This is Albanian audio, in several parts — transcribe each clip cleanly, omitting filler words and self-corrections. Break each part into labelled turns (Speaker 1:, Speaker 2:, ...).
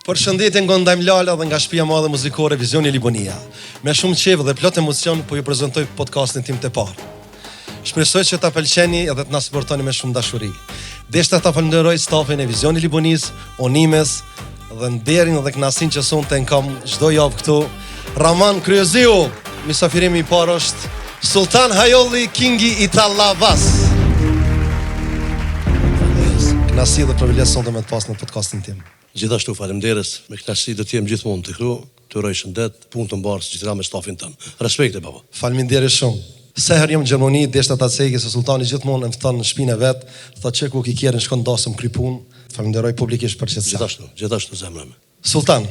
Speaker 1: Përshëndetje nga Ndajm Lala dhe nga shtëpia madhe muzikore Vizioni Libonia. Me shumë qejf dhe plot emocion po ju prezantoj podcastin tim të parë. Shpresoj që ta pëlqeni edhe të na suportoni me shumë dashuri. Deshta ta falenderoj stafin e Vizioni Libonis, Onimes dhe nderin dhe kënaqësinë që sonte kam çdo javë këtu. Raman Kryeziu, mysafirimi i parë është Sultan Hayolli, Kingi i Tallavas. Kënaqësi dhe privilegj sonte me të pas në podcastin tim.
Speaker 2: Gjithashtu faleminderes, me kënaqësi do të jem gjithmonë të këtu, të uroj shëndet, punë të mbarë së gjithra me stafin tënë. Respekte, baba.
Speaker 1: Faleminderit shumë. Se herë jam në Gjermani, deshta ta ceki se sultani gjithmonë më fton në shtëpinë e vet, thotë që ku ki kjerën shkon dasëm kry punë. Falenderoj publikisht për qetësi.
Speaker 2: Gjithashtu zemra me.
Speaker 1: Sultan,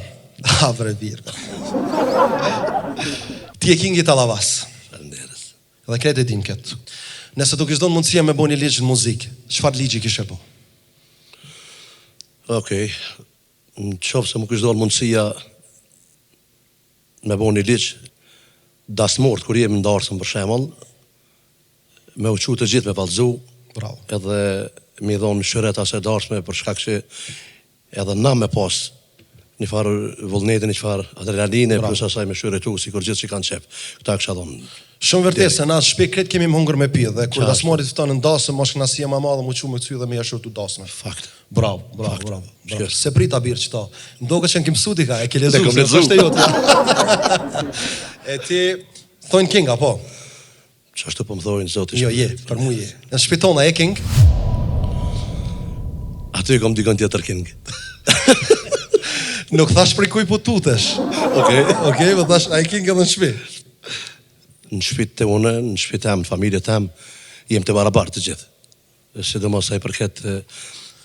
Speaker 1: bre birë. Ti e Kingi Tallavas.
Speaker 2: Faleminderes.
Speaker 1: Dhe kretë e din këtë. Nëse do kishte dhënë mundësia me bëni ligj në muzikë, çfarë ligji kishe bë?
Speaker 2: Okej. Në qofë se më kështë dorë mundësia me bo një liqë dasmort, kur jemi ndarësëm për shemëll, me uqu të gjithë me valzu,
Speaker 1: Bravo.
Speaker 2: Edhe mi dhonë shëret ase darësme për shkak që edhe na me pas një farë vullnetin, një farë adrenaline, plus asaj me shëretu, si kur gjithë që kanë qep. Këta kësha dhonë.
Speaker 1: Shumë vërtet se na shpik kretë kemi më hungur me pi dhe kur dasmorit ftonë në dasëm, është kënaqësia më e madhe më çu me kthy dhe me jashtu dasmë.
Speaker 2: Fakt.
Speaker 1: Bravo. Se prita birë qëta. Ndoket që në kim sudi ka, e ke lezu,
Speaker 2: se
Speaker 1: është e jotë. E ti, thonë King, apo?
Speaker 2: Që ashtu po më thojnë, zotë.
Speaker 1: Jo, për mu je. Në shpitona e King?
Speaker 2: Aty kom dikon tjetër King.
Speaker 1: Nuk thash për kuj po tutesh. Okej, po thash, a i King edhe në shpi?
Speaker 2: Në shpit të une, në shpit tem, në familje tem, jem të barabartë të gjithë. Sidomos ai përket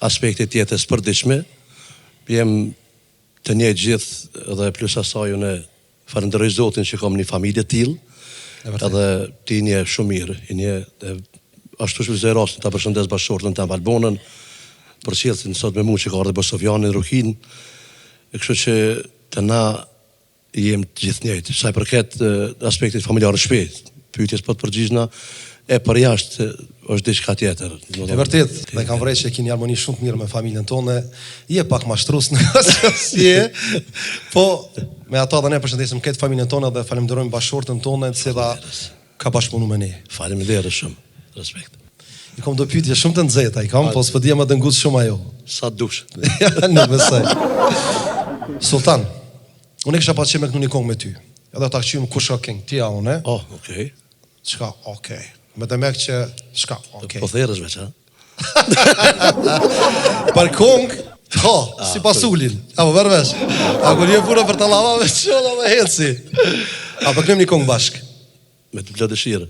Speaker 2: aspektit jetës përditshme, jem të njëjtë gjithë dhe plus asaj unë falenderoj Zotin që kam një familje tillë, edhe ti një shumë mirë, një ashtu shpëzoj rastin ta përshëndes bashkëshortën tam Albonën, për sjelljen sot me mua që ka ardhur Bosovjanin Ruhin, kështu që të na jem të gjithë njëjtë. Sa i përket aspektit familjar shpejt, pyetjes po të përgjigjna, e për jashtë është diçka tjetër.
Speaker 1: E vërtet, dhe kam vërejtë që keni harmoni shumë të mirë me familjen tonë, je pak mashtrues në asnjë, po me ata dhe ne përshëndesim këtë familjen tonë dhe falenderojmë bashkëshortën tonë që cila ka bashkëpunuar me ne.
Speaker 2: Faleminderit shumë. Respekt.
Speaker 1: I kam do pyetje shumë të nxehta, po s'po di më të ngutë shumë ajo.
Speaker 2: Sa dush.
Speaker 1: Nuk besoj. Sultan, unë kisha pasur me këtu një kong me ty. Edhe ta qymë kush ka King, ti a unë?
Speaker 2: Okej.
Speaker 1: Çka, okej. Me të mek që shka, okej.
Speaker 2: Po therrësh veç, ha?
Speaker 1: Për kong, si pasullin. Apo vërvesh. A kur je puna për të lavave qolla dhe heci. A për këmë një kong bashk.
Speaker 2: Me të plot dëshirë.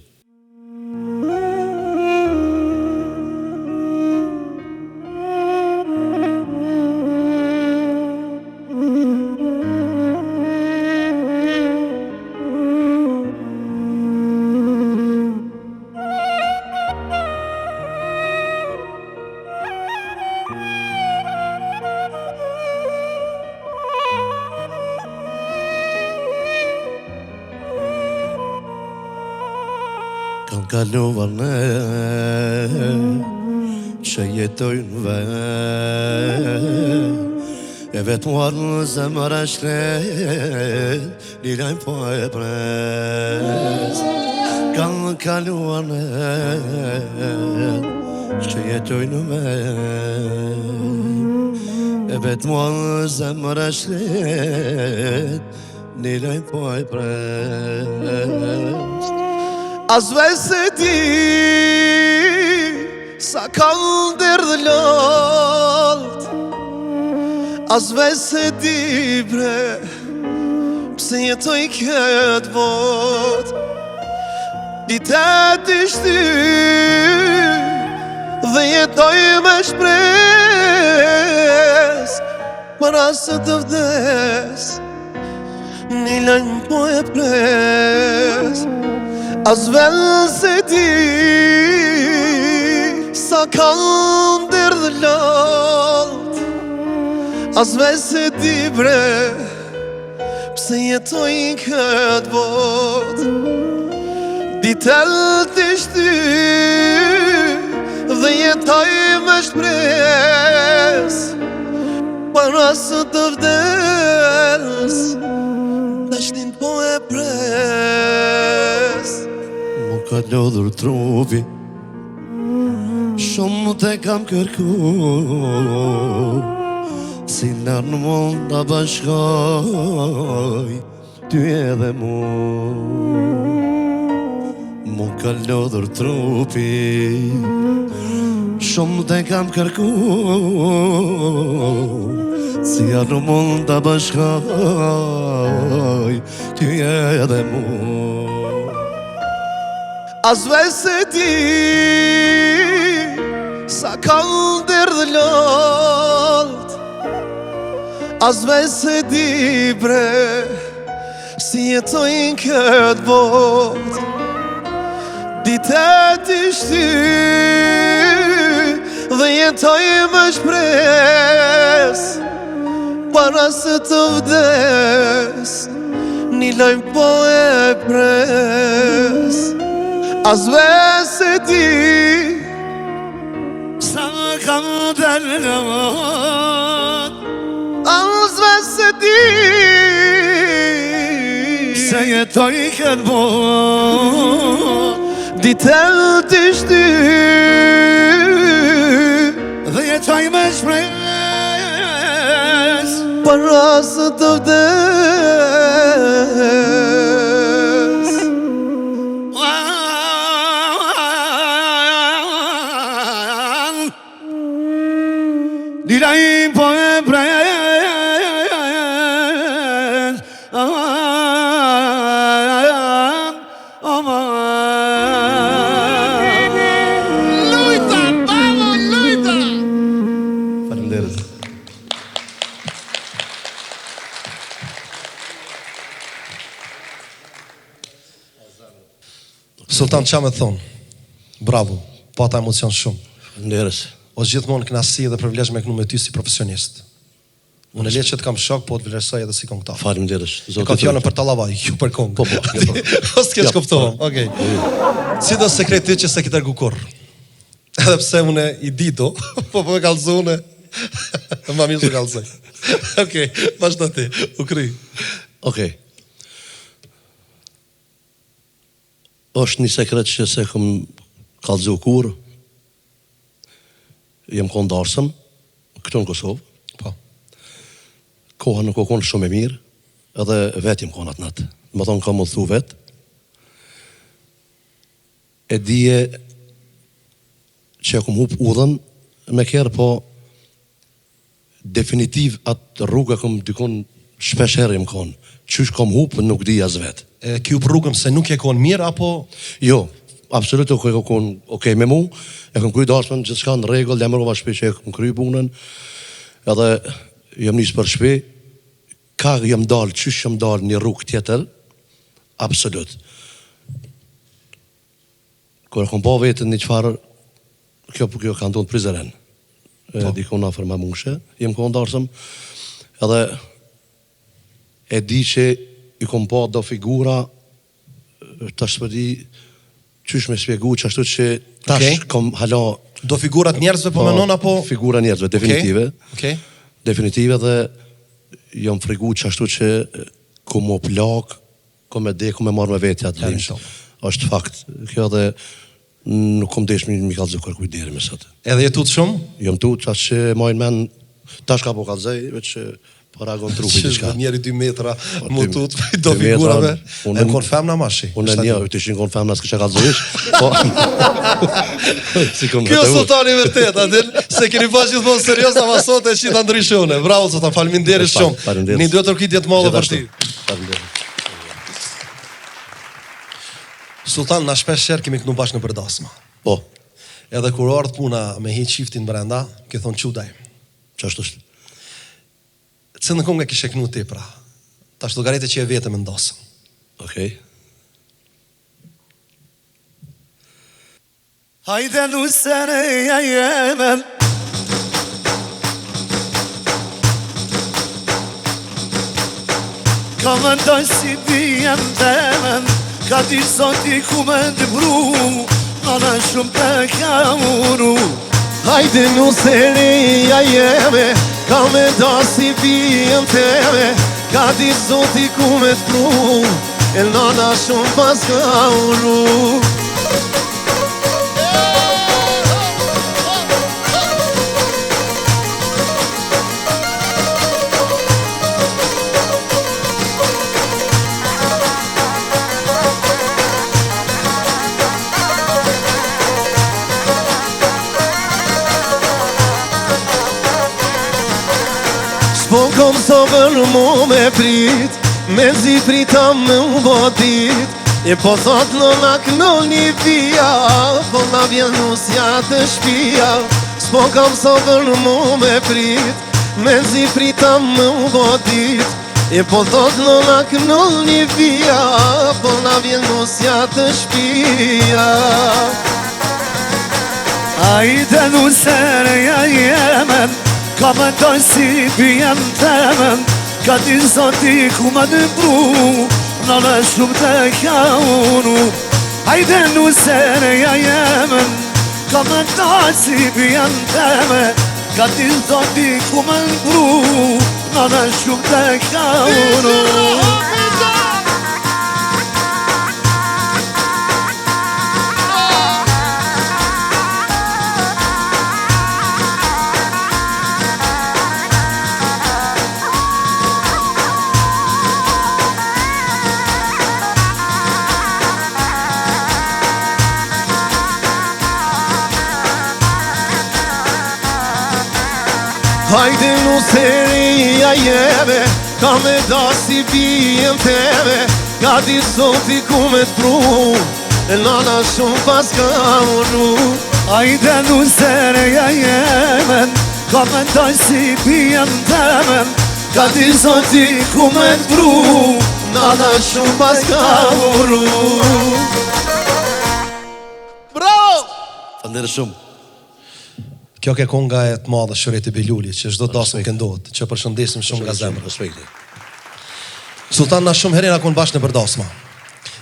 Speaker 2: Kanë kaluar ne që jetojnë e vetuar në zemër e shkret, një lajmë po e pres. Kanë kaluar ne që jetojnë e vetuar në zemër e shkret, një lajmë po e pres. As vese ti sa kanë derdhë lalt, as vese ti bre pse jetoj këtë bot. Ditet ishty dhe jetoj me shpres, para se të vdes një lajmë po e pres. As vel se ti sa kanë derdhë lalt, as vel se ti bre pse jetoj këtë bot. Ditel të shty dhe jetoj me shpres,
Speaker 1: para së të vdes, dashnin po e pres.
Speaker 2: Mu ka lodhur trupi, shumë te kam kërku, si në mund të bashkoj, ty edhe mu. Mu ka lodhur trupi, shumë te kam kërku, si në mund të bashkoj, ty edhe mu.
Speaker 1: As vese ti sa kalder dhe lot, as vese ti bre si jetojnë këtë bot. Ditet ishty dhe jetoj më shpres, para se të vdes një lojmë po e pres. As vese ti
Speaker 2: sa kam dërgët,
Speaker 1: as vese ti
Speaker 2: se jetoj këtë bot.
Speaker 1: Ditel t'ishty
Speaker 2: dhe jetoj me shpres,
Speaker 1: para se të vdes.
Speaker 2: Dilaj po e pres, Faleminderit.
Speaker 1: Sultan qa me thonë? Bravo, pata emocion shumë.
Speaker 2: Faleminderit.
Speaker 1: O gjithmonë knasi dhe privilegj me kënu me ty si profesionist. Unë e le që të kam shok, po të vlerësoj edhe si këngëtar.
Speaker 2: Faleminderit.
Speaker 1: E ka fjallën për Tallavaj, ju për këngë.
Speaker 2: Po,
Speaker 1: O s'keq kuptohem, okej. Si do sekret ty që se ki tërgu kur? Edhe pse unë i dito, po e kalzone, ma mirë që kalzoj. Okej, vazhdo ti, u kry.
Speaker 2: Okej. Është një sekret që se këm kallëzu kur, jem konë darsëm, këtu në Kosovë,
Speaker 1: Po.
Speaker 2: koha nuk o konë shumë e mirë, edhe vetë jem konë atë natë. Më thonë kam më thu vetë, e dije që e kom hup udhën me kërë, po definitiv atë rrugë kom dykon shpesh herë jem konë. Qysh kom hup nuk di as vetë.
Speaker 1: E kjo për rrugëm se nuk e konë mirë, apo...
Speaker 2: Jo, absolut e konë okej me mu, e kom kry darsmën, gjithë shka në regull, dhe mërova shpe që e kom kry punën, edhe jem njësë për shpe, ka jem dalë, qysh jem dalë një rrugë tjetër, absolut. Kër e kom po vetën një qfarë, kjo ka ndonë prizeren, dikon afer ma mushe, jem konë darsëm, edhe e di që i kom po do figura, tash për di, qysh me spjegu që ashtu që tash kom hala...
Speaker 1: Do figurat njerëzve po menon, apo...
Speaker 2: Figura njerëzve, definitive.
Speaker 1: Okej.
Speaker 2: Definitive dhe jam frigu që ashtu që ku më plak, ku me de, ku me marrë me vetja të limë. Është fakt. Kjo dhe nuk kom desh mi kalëzë kërkuj deri me sot.
Speaker 1: Edhe jetut shumë?
Speaker 2: Jam tu, qash që majnë men, tash ka po kalëzëj, veç që paragon trupi
Speaker 1: Që
Speaker 2: diçka.
Speaker 1: njeri 2 metra më tut, do figurave. E kon femna mashi.
Speaker 2: Unë një, të ishin kon femna s'kësha kalëzëvish, po...
Speaker 1: Kjo sultani vërtet, adil, se keni pas gjithmonë serios, ama sot e qita ndryshone. Bravo, sultan, faleminderit shumë. Një duhet tërkitjet madhe për ti. Sultan, na shpesh herë kemi kënu bashkë në përdasma.
Speaker 2: Po.
Speaker 1: Edhe kur ardhë puna me hi qiftin brenda, ke thonë qudaj.
Speaker 2: Qashtu është?
Speaker 1: Cë në konga kishe kënu ti pra? Ta shtë dogarete që e vete me ndasëm.
Speaker 2: Okej. Hajde lusere ja jemen, ka më ndoj si dijem temen, ka ti zoti ku me ndëmru, në shumë të ka uru.
Speaker 1: Hajde lusere ja jeme, ka me dasi bijën teme, ka di zoti ku me t'pru, e nana shumë pas ka uru. Po kom sobër mu me prit, me zi prita me u botit, e po thot nëna kënon një pia, po na vjen nusja të shpia. S'po kom sobër mu me prit, me zi prita me u botit, e po thot nëna kënon një pia, po na vjen nusja të shpia.
Speaker 3: Ajde nusereja jemen, ka më dojnë si bijem temen, ka di zoti ku më nëpru, në në shumë të kja unu. Ajde nusereja jemen, ka më dojnë si bijem temen, ka di zoti ku më nëpru, në në shumë të kja unu.
Speaker 1: Hajde nuseria jeme, ka me dasi bijën teme, ka di zoti ku me t'pru, e nana shumë pas ka uru.
Speaker 3: Ajde nusereja jemen, ka me dojnë si bijem temen, ka di zoti ku me t'pru,
Speaker 1: Nana shumë pas ka uru. Bravo!
Speaker 2: Falënderoj shumë.
Speaker 1: Kjo ke konga e të madhe Shëreti Biluli, që çdo dasmë këndohet, që përshëndesim shumë nga zemra.
Speaker 2: Respekti.
Speaker 1: Sultan na shumë herë na kon bashkë në përdasma.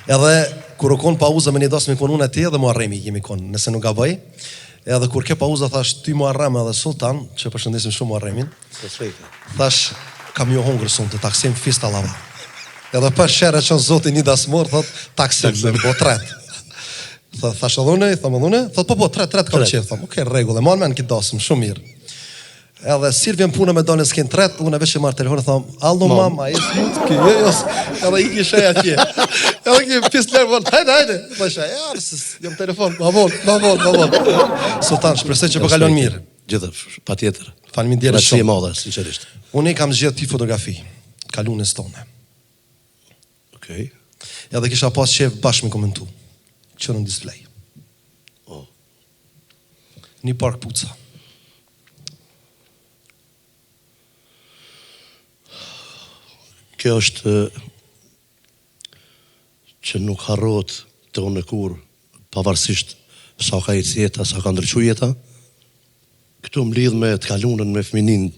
Speaker 1: Edhe kur u kon pauza me një dasmë kon unë atje dhe Muharremi jemi kon, nëse nuk gaboj. Edhe kur ke pauza thash ty Muharrem edhe Sultan, që përshëndesim shumë Muharremin.
Speaker 2: Respekti.
Speaker 1: Thash kam ju hongër sonte, taksim fista lava. Edhe për sherë që zoti një dasmor thot taksim, po tret. Thash edhe unë, thamë edhe unë, thot po tret kam qef, thamë, okej, rregull, e marrë me në këtë dasëm, shumë mirë. Edhe sirë vjen puna me done s'ken tret, unë e veç e marrë telefonë, thamë, allo mama, e s'mut ki, edhe i kishe atje. Edhe ki pis lërë, hajde, thasha, jam telefon, ma vol. Sultan, shpresoj që po kalon mirë.
Speaker 2: Gjithë, patjetër.
Speaker 1: Faleminderit
Speaker 2: Kënaqësi e
Speaker 1: shumë.
Speaker 2: madhe, sinqerisht.
Speaker 1: Unë i kam zgjedh ty fotografi, kalunës tonë.
Speaker 2: Okej.
Speaker 1: Edhe kisha pas qef bashkë me komentu, që në display.
Speaker 2: Oh.
Speaker 1: Një park puca.
Speaker 2: Kjo është që nuk harrohet të unë kur, pavarësisht sa ka ecë jeta, sa ka ndryqu jeta. Këtu më lidh me të kalunën, me fëminin,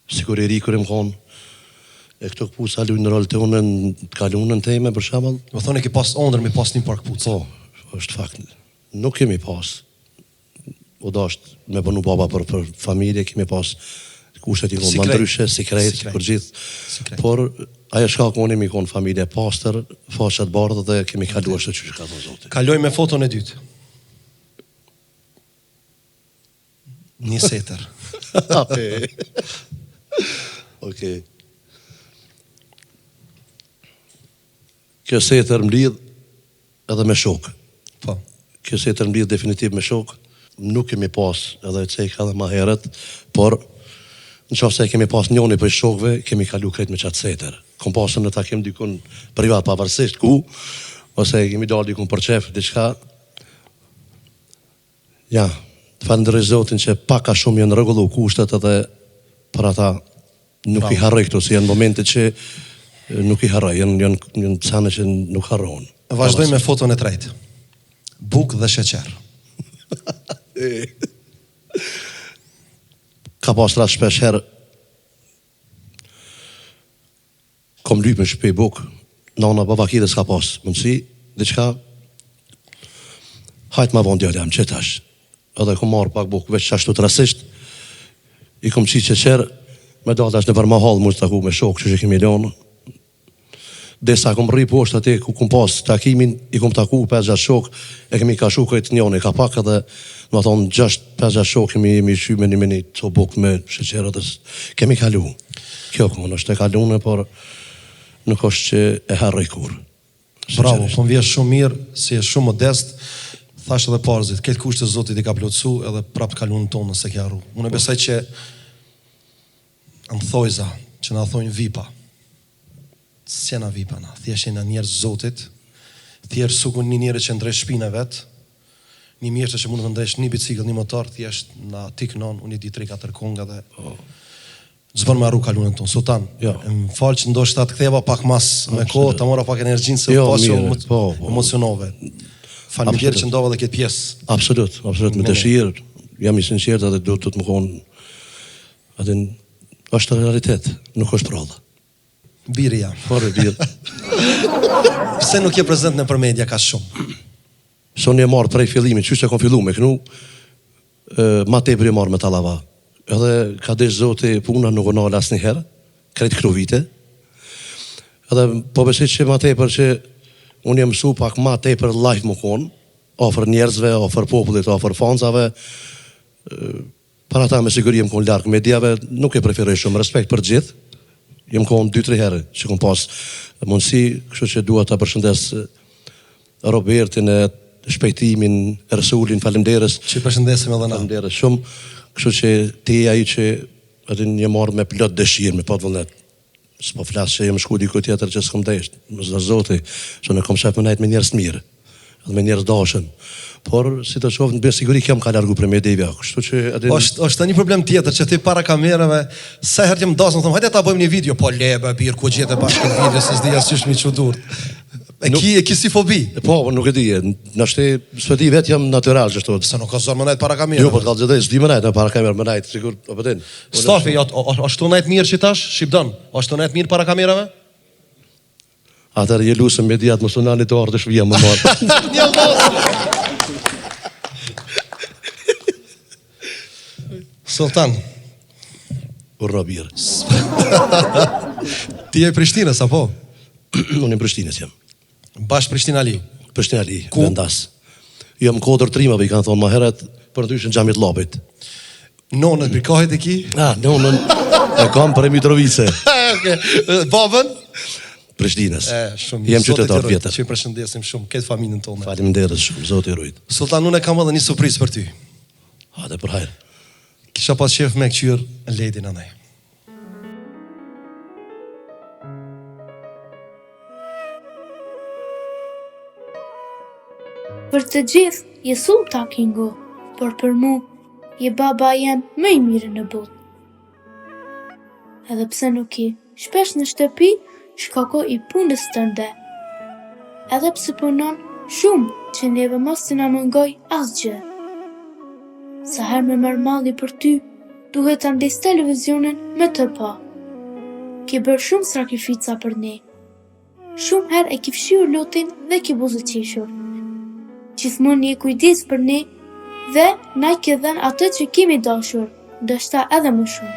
Speaker 2: sikur i ri kur e më konë. E këto këpuca lujnë në rol të unë në të kalunën të ime, për shembull.
Speaker 1: Më thonë ke pas ondër me pas një park puca.
Speaker 2: Po, është fakt. Nuk kemi pas. O dasht me bënu baba për familje, kemi pas kushtet i konë më ndryshe, sikret, për gjithë. Por, ajo shkaku unë imi konë familje pastër, faqat bardhë dhe kemi kaluar shtë që ka të zotit.
Speaker 1: Kaloj me foton e dytë. Një setër.
Speaker 2: Okej. Kjo setër më lidh edhe me shok.
Speaker 1: Po.
Speaker 2: Kjo setër më lidh definitiv me shok. Nuk kemi pas edhe ceka edhe ma herët, por në qoftë se kemi pas njoni për shokve, kemi kalu krejt me qatë setër. Kom pasën në takim dikun privat pavarësisht ku, ose kemi dalë dikun për qef, diçka. Ja, të falënderoj Zotin që pak a shumë janë rregullu kushtet edhe për ata nuk i harroj këto, se janë momente që nuk i harroj, janë sane që nuk harrohen.
Speaker 1: Vazhdoj me foton e tretë. Buk dhe sheqer.
Speaker 2: Ka pas rast shpesh herë kom lyp në shtëpi buk, nana babakires ka pas mundësi, diçka hajt ma vonë djale jam që tash. Edhe kom marrë pak buk, veç qashtu të rasisht, i kom qi qeqer, Me dalë tash në Varmahall mu të taku me shokë që kemi lonë. Desa kom rri poshtë aty ku kom pas takimin, i kom taku 5-6 shokë, e kemi kashu këtë njëri ka pak edhe, do të thonë 5-6 shokë kemi shy me një të bukë me sheqerët, kemi kalu. Kjo këmë është e kalune, por nuk është që e harroj kur.
Speaker 1: Bravo, po më vjen shumë mirë, si e shumë modest, thash edhe parzit, këtë kushte Zotit i ka plotësu edhe prapë kalunën tonë nëse ke harru. Unë e besoj që në thojza, që na thojnë vipa, s'jena vipa na, thjesht jena njerëz Zotit, thjesht sukun një njerëz që ndrej shpina vetë, një mjeshtër që mund të ndresh një bicikl, një motor, thjesht na tiknon, unë i di 3-4 konga dhe zbën me arru kalunën tonë. Sultan, më falë që ndoshta të ktheva pak mas me kohë, ta mora pak energjinë se emocionove. Faleminderit që ndova dhe këtë pjesë.
Speaker 2: Absolut, me dëshirë, jam i sinqert edhe do të më konë, edhe është realitet, nuk është prallë.
Speaker 1: Biri jam.
Speaker 2: Por e birë.
Speaker 1: Pse nuk je prezent në për media ka shumë?
Speaker 2: Soni e marë prej fillimit, që kom fillu me kënu, ma tepër e marë me talava. Edhe ka desh Zoti puna nuk o nalë asë njëherë, kretë këto vite. Edhe po besoj që ma tepër që unë jam mësu pak ma tepër live më konë, ofër njerëzve, ofër popullit, ofër fansave, para ta me siguri jem konë larkë mediave, nuk e preferoj shumë, respekt për gjithë, jem konë 2-3 herë që kom pas mundësi, kështu që dua ta përshëndes Robertin e shpejtimin, Ersulin, falemderës.
Speaker 1: Që përshëndesim edhe na.
Speaker 2: Falemderës shumë, kështu që ti ai që edhe një marrë me plot dëshirë, me pat vullnet. S'po flas që jem shku diku tjetër që s'kom desh, më zë Zoti, që në kom shef më najt me njerëz të mirë, edhe me njerëz dashën. Por si të qoftë në siguri kam ka largu për mediave, kështu që
Speaker 1: është një problem tjetër që ti para kamerave sa herë që më dasëm them hajde ta bëjmë një video, po lebe bir ku gjetë bashkë në video se s'di as çish më çudur. E ki si fobi.
Speaker 2: Po, nuk e di, nashte s'di vet jam natyral çështo.
Speaker 1: Se nuk ka zonë më najt para kamerave.
Speaker 2: Jo, po kallë dhe s'di më najt para kamerave, më najt sigur apo den.
Speaker 1: Stafi, ashtu najt mirë që tash, shqipton. Ashtu najt mirë para kamerave?
Speaker 2: Atër je lusëm mediat, më sunani të ardhë shvija më marë.
Speaker 1: Një mos! Sultan.
Speaker 2: Urra birë.
Speaker 1: Ti e Prishtinës, apo?
Speaker 2: Unë e Prishtinës jam.
Speaker 1: Bash Prishtina Ali?
Speaker 2: Prishtina Ali, vendas. Jam kodër trimave, i kanë thonë ma heret, për ndryshën Xhamit Llapit.
Speaker 1: Nonën Brikohet e ki?
Speaker 2: Nonën e kam për e Mitrovice.
Speaker 1: Babën?
Speaker 2: Prishtinës.
Speaker 1: Shumë
Speaker 2: jem qytetar vjetër.
Speaker 1: Që përshëndesim shumë këtë familjen tonë.
Speaker 2: Faleminderit shumë, Zoti rujt.
Speaker 1: Sultan, unë kam edhe një surprizë për ty.
Speaker 2: Hajde për hajër.
Speaker 1: Kisha pas qef me këqyr Ledin anaj.
Speaker 4: Për të gjithë je Sultan Kingo, por për mu je baba jem më i mirë në botë. Edhe pse nuk je shpesh në shtëpi, shkako i punës tënde. Edhe pse punon shumë që neve mos të na mungoj asgjë. Sa herë me merr malli për ty, duhet ta ndjes televizionin me të pa. Ke bërë shumë sakrifica për ne. Shumë herë e ke fshirë lotin dhe ke buzëqeshur. Gjithmonë je kujdes për ne dhe na ke dhënë atë që kemi dashur, ndoshta edhe më shumë.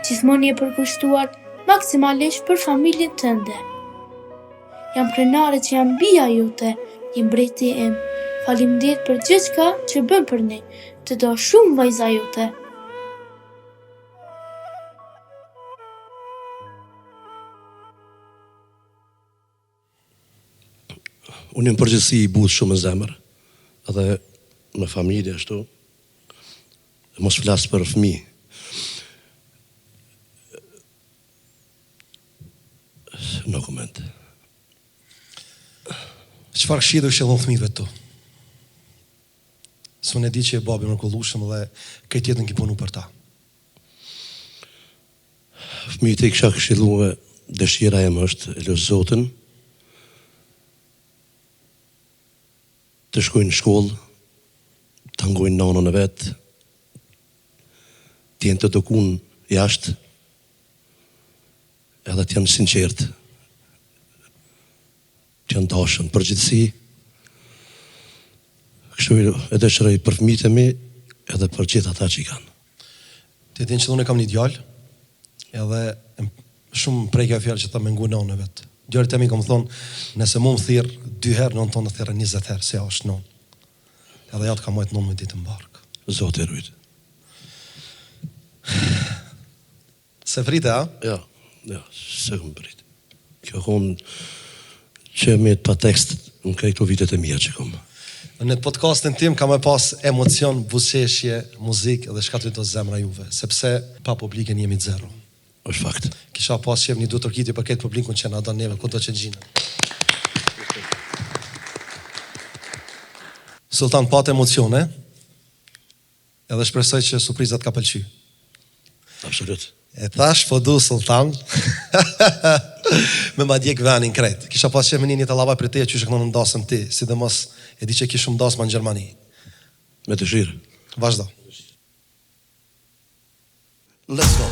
Speaker 4: Gjithmonë je përkushtuar maksimalisht për familjen tënde. Jam krenare që jam bija jote, je mbreti im. Faleminderit për gjithçka që bën për ne. Të do shumë vajza jote.
Speaker 2: Unë jam përgjithësi i butë shumë në zemër, edhe me familje ashtu, mos flas për fëmijë. No comment.
Speaker 1: Çfarë këshillë do shëllon fëmijëve tu? Së unë e di që e babi mrekullueshëm dhe këtë jetën ki punu për ta.
Speaker 2: Fëmijët e kisha këshilluar, dëshira jem është e lutj Zotin të shkojnë në shkollë, të ngojnë nanën e vet, të jenë të dokun jashtë, edhe të janë sinqert, të janë dashën përgjithësi. Kështu e dëshiroj për fëmijët e mi edhe për gjithë ata që i kanë.
Speaker 1: Ti din që unë kam një djalë, Edhe shumë prej kjo fjalë që ta me ngunon e vetë. Djorit e mi kom thonë, nëse mu më thirë 2 herë, non tonë të thirë 20 herë, se ja është non. Edhe ja të ka mojtë non me ditë më barkë.
Speaker 2: Zotë e rujtë.
Speaker 1: Se frite, a?
Speaker 2: Ja, se këmë pritë. Kjo konë që me të pa tekst në këto vitet e mija që kom.
Speaker 1: Në podcastin tim ka me pas emocion, buzëqeshje, muzikë dhe shka të të zemra juve, sepse pa publikën jemi zero.
Speaker 2: është fakt.
Speaker 1: Kisha pas qef një 2 tërkiti për këtë publikun që na do neve, ku do që gjinë. Sultan, pat emocione, edhe shpresoj që surprizat ka pëlqy.
Speaker 2: Absolut.
Speaker 1: E thash, po du, Sultan, me ma djek venin krejt. Kisha pas qef me një të lava për te, që shë kënë ndasëm ti, sidomos e di që kishëm ndasma në Gjermani.
Speaker 2: Me të shirë.
Speaker 1: Vazhdo.
Speaker 2: Let's go.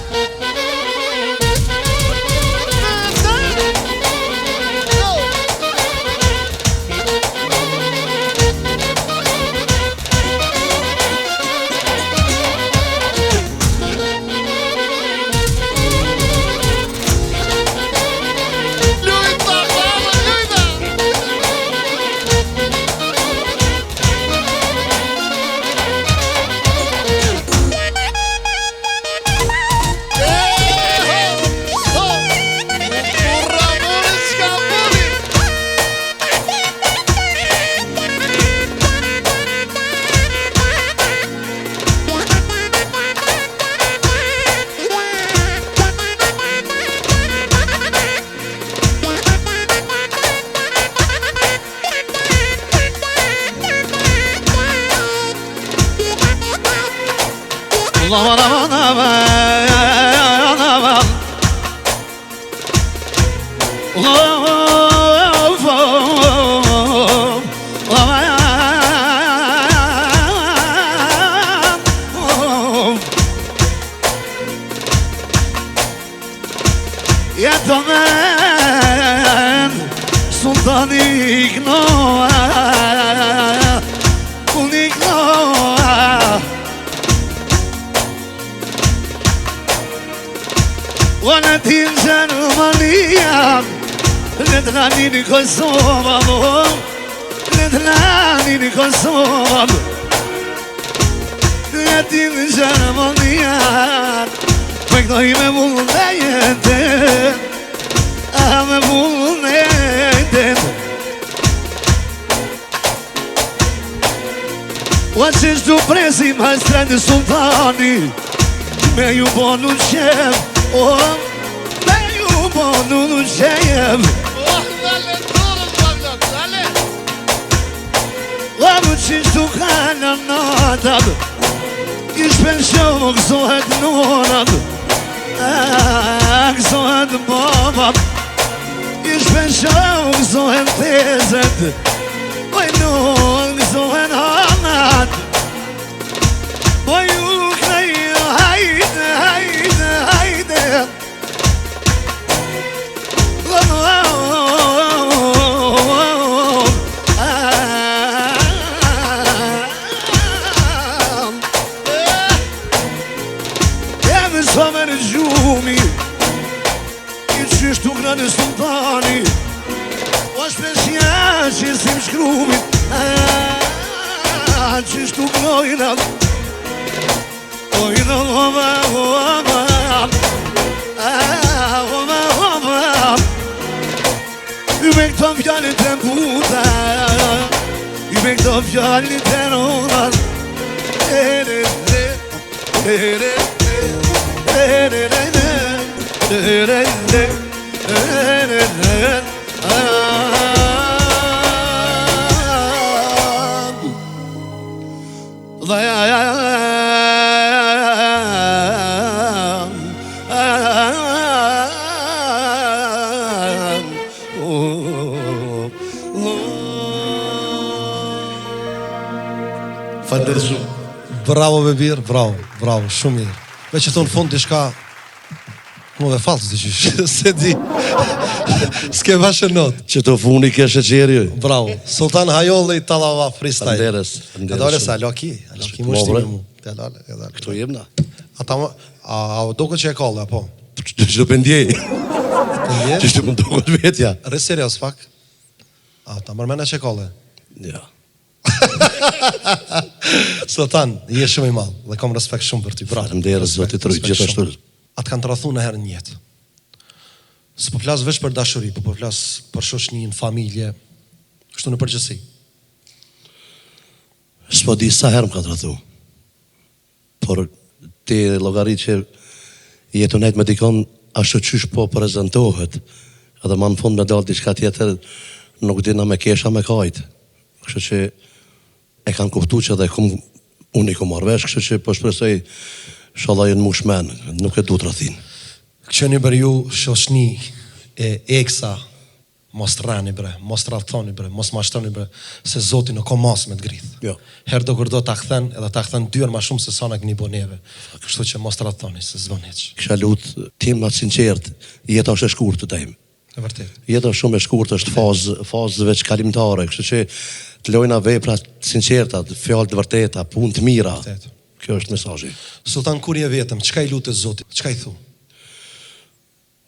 Speaker 3: Qesh du presim hajstreni sultani, me ju bonu qem, me ju bonu qem.
Speaker 5: Dale, todos, Pablo, dale.
Speaker 3: Lamu qesh du kala natat, ish pensho gëzohet nonat, gëzohet babat, ish pensho gëzohet tezet, oj non gëzohet hanat. Oj u knejë, hajde, hajde, hajde. Jemi sa me në gjumi, i qështu këna në sultani, o shpeshja që si më shkrumit, qështu kënojna. Oj në hova, hova, hova, hova. I me këto fjallit e puta, i me këto fjallit e nonat.
Speaker 1: Bravo Bebir, bravo, bravo, shumë mirë. Veç që thonë fund diçka më dhe falës të qysh, se di, s'ke vashë notë.
Speaker 2: Që të funi kështë qeri.
Speaker 1: Bravo, Sultan Hajolli Talava Freestyle.
Speaker 2: Fanderes.
Speaker 1: Edore se aloki më shtimi mu.
Speaker 2: Këtu jem na.
Speaker 1: A doke që e kallë, apo?
Speaker 2: Çdo pendjej.
Speaker 1: Pendje?
Speaker 2: Çdo mund të duket vetja.
Speaker 1: Rre serios pak. Ta mërmena që kolle.
Speaker 2: Ja.
Speaker 1: Sultan, je shumë i madh dhe kam respekt shumë për ty.
Speaker 2: Faleminderit Zotit Rrit, gjithashtu.
Speaker 1: Atë kanë të rrethuar në herë në jetë. S'po flas veç për dashuri, po flas për shoqërinë, familje, kështu në përgjithësi.
Speaker 2: S'po di sa herë më ka të rrethu. Por ti llogarit që jetonet me dikon ashtu qysh po prezentohet, edhe ma në fund me dalë diçka tjetër, nuk dina me kesha me kajt. Kështu që e kanë kuptu që edhe unë i ku marrë vesh, kështu që po shpresoj shallah jenë mushmen, nuk e du të rrethin.
Speaker 1: Qeni për ju shoshni e eksa, mos rrani bre, mos rrathoni bre, mos mashtoni bre, se Zoti nuk ka mas me të grith.
Speaker 2: Jo.
Speaker 1: Herë do kur do ta kthen, edhe ta kthen dyër më shumë se sa na keni boneve. Kështu që mos rrathoni se s'bën hiç.
Speaker 2: Kisha lut tim ma sinqert, jeta është e shkurtë të tajmë.
Speaker 1: E vërtet.
Speaker 2: Jeta shumë e shkurtë, është fazë veç kalimtare, kështu që të lojna vepra të sinqerta, fjalë të vërteta, punë të mira.
Speaker 1: Vërtet.
Speaker 2: Kjo është mesazhi.
Speaker 1: Sultan kur je vetëm, çka i lutet Zotit? Çka i thu?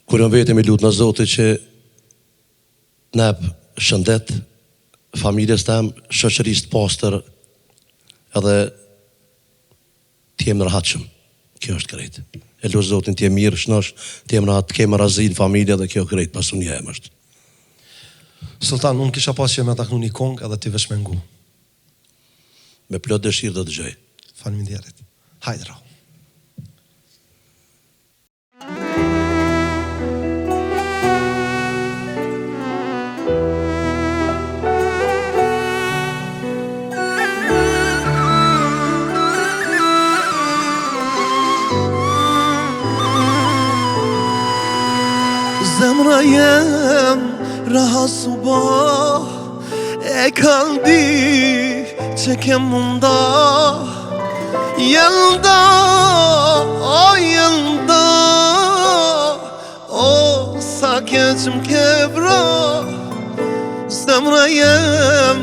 Speaker 2: Kur jam vetëm i lut në Zotit që na shëndet, familjes tam, shoqërisë të pastër, edhe të jem rahatshëm. Kjo është krejt. E lut Zotin të jem mirë, shnosh, të jem rahat, të kem razin familje dhe kjo krejt pasunia em është.
Speaker 1: Sultan, unë kisha pas që me taknu një kong edhe ti vesh me ngu.
Speaker 2: Me plot dëshirë dhe dëgjoj.
Speaker 1: Faleminderit. Hajde rao.
Speaker 3: Zemra jem raha subah e kaldi që kem munda Jelda, o jelda, o sa keqëm ke bra Zemra jem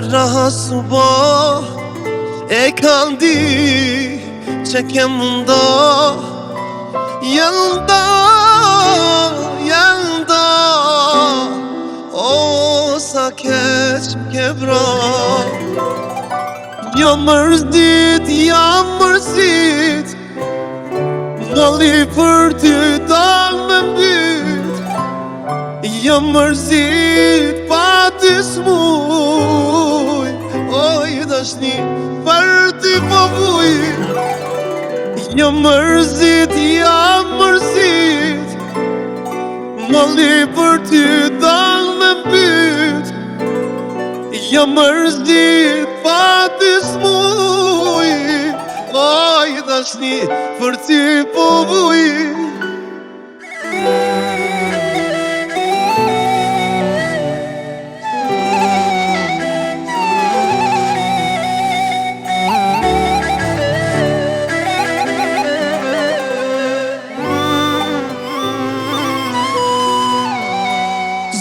Speaker 3: raha subah e kaldi që kem munda Jelda, jelda, o sa keqëm ke bra Jam mërzit, Nalli për ty dal me mbyt Jam mërzit, pa ty smuj Oj, dashni, për ty po vuj Jam mërzit Nalli për ty dal me mbyt Jam mërzit, pa ty smuj Oj, dashni, për ty po vuj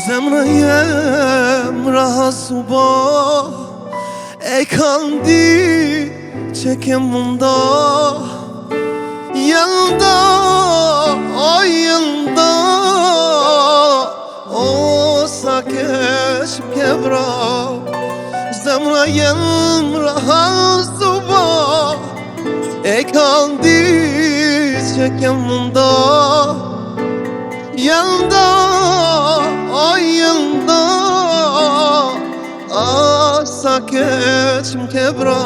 Speaker 3: Zemra jem raha subah E kanë di që kem munda Jelda, o jelda O sa keqëm ke bra Zemra jem raha subah E kanë di që kem munda Jelda, o jelda Sa keqëm ke bra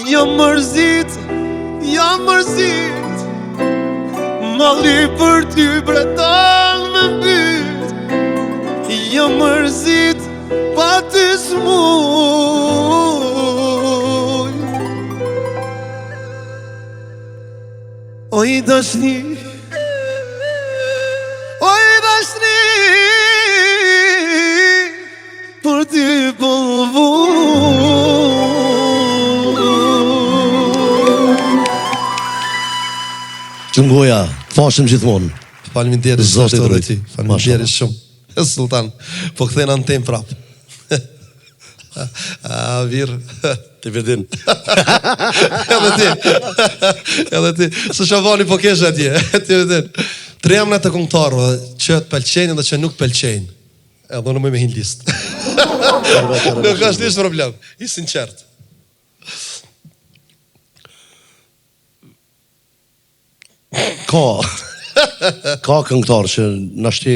Speaker 3: Jam mërzit Malli për ty bretan me mbyt Jam mërzit pa ty smuj Oj dashni Për ty po vuj
Speaker 2: Qëngoja, fashim gjithmonë.
Speaker 1: Faleminderit
Speaker 2: Zotit
Speaker 1: Zoti
Speaker 2: rrit.
Speaker 1: ti. Faleminderit shumë. Sultan, po kthena në tem prap. Virë.
Speaker 2: Ti vedin.
Speaker 1: Edhe ti. Së shavani po kesh atje. Ti vedin. 3 emra të këngëtarëve që të pëlqejnë dhe që nuk pëlqejnë. Edhe unë më me hin listë. Nuk është nisë problem. I sinqert.
Speaker 2: Ka këngëtarë që nashti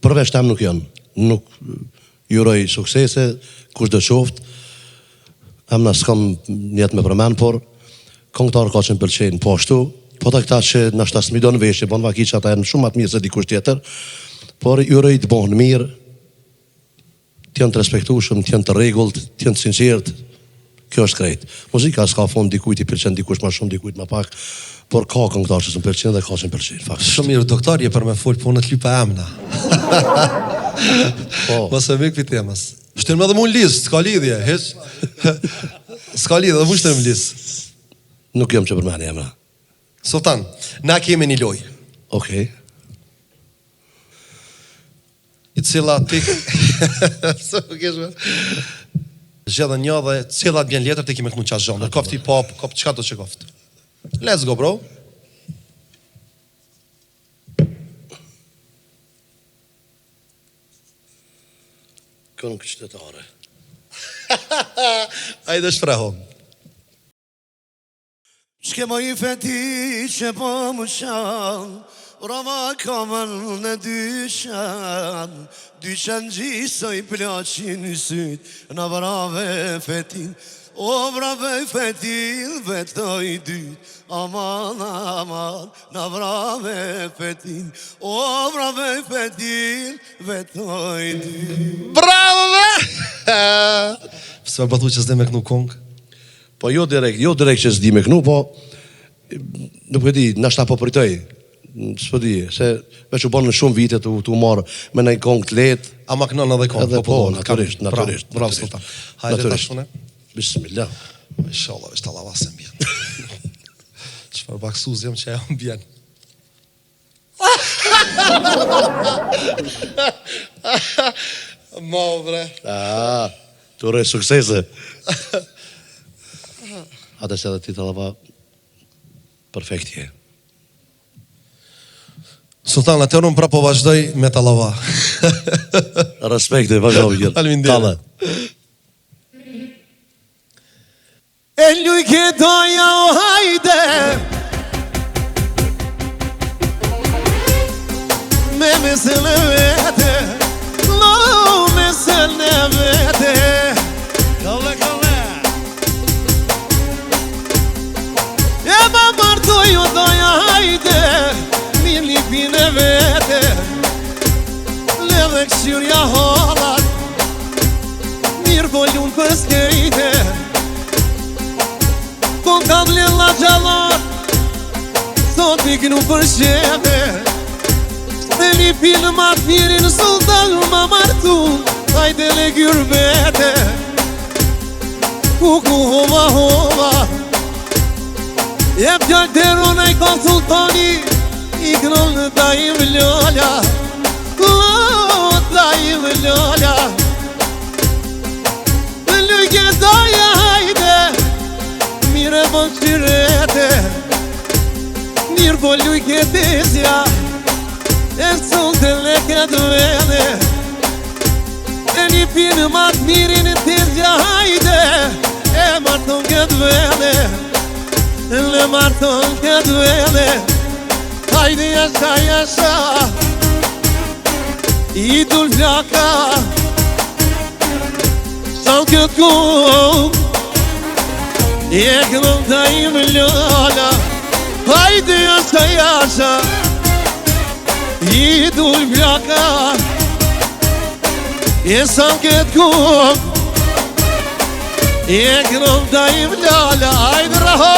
Speaker 2: përveç tem nuk janë. Nuk juroj suksese, kush do qoftë. Emna s'kam njetë me përmen, por këngëtarë ka që më pëlqejnë po ashtu. Po të këta që nashta s'midon veshje, bon vaki që ata janë shumë atë mirë se dikush tjetër, por juroj të bonë mirë, t'janë të respektushëm, t'janë të rregullt, t'janë të sinqert. Kjo është krejt. Muzika s'ka fond dikujt i pëlqen dikush më shumë, dikujt më pak, por ka këngëtarë që s'm pëlqejnë dhe ka që më pëlqejnë.
Speaker 1: Shumë mirë, doktor, je për me folë punët lypa emna.
Speaker 2: Po.
Speaker 1: Mos e mik për temës. Shtën me dhe mu në lisë, s'ka lidhje, heq? S'ka lidhje, dhe mu shtën më lisë.
Speaker 2: Nuk jam që përmeni emra.
Speaker 1: Sultan, na kemi një lojë.
Speaker 2: Okej.
Speaker 1: I cila ti... Së më kesh me... Zgjedhë një dhe cila të bjen letër ti kime kënu qash gjonë. Kofti pop, qka do që koft. Let's go, bro.
Speaker 2: Këngë qytetare.
Speaker 1: Ajde shprehom.
Speaker 3: Shke më i feti që po më shanë, rama kamën në dyqan gjisoj plaqin në syt, në vrave fetin, o vrave fetin, vetoj dyt, aman, aman, në vrave fetin, o vrave fetin, vetoj dyt.
Speaker 1: Bravo, be! Së me bëthu që s'de me kënu kongë?
Speaker 2: Po jo direkt që s'di me kënu, po nuk e di, nashta po pritoj. S'po di, se veç u bonë në shumë vite t'u marë me në kongë të letë.
Speaker 1: A ma kënon edhe kongë?
Speaker 2: Edhe po, naturisht.
Speaker 1: Bravo, Sultan. Hajde ta shune.
Speaker 2: Bismillah.
Speaker 1: Inshallah, veç ta lavasem bjen. Qëfar baksuz jam që e jam bjen. Ma, bre.
Speaker 2: Tu rej suksese. Ate se dhe ti të lava perfektje.
Speaker 1: Sultan, atër unë prapo vazhdoj me të lava.
Speaker 2: Respekte, vazhdoj gjithë.
Speaker 1: Faleminderit.
Speaker 3: E lujke doja o hajde me mesel e vete, lo mesel e vete. Kalle, kalle. E ma martoj o doja hajde, mi lipin e vete, le dhe këshirja holat, mirë bollun për skejte. Kon ka vlella gjallar, sot iknu për sheme, dhe lipin ma të mirin sultan ma martu, hajde le gyrbete. Kuku hova hova, jep gjall deron e ka sultani, iknon në dajim ljolla, dajim ljolla. Në lujke doja hajde, mire po qirete, mirë po lujke desja, e son të leket vene, e një pinë matë mirin e tesja hajde, e marton këtë vene, le marton këtë vene, hajde jasha jasha, i dul flaka, sal këtë kohë, e kënon të ime ljolla, hajde jasha jasha, i dul flaka, e sal këtë kohë, e kënon të ime ljolla, hajde raho.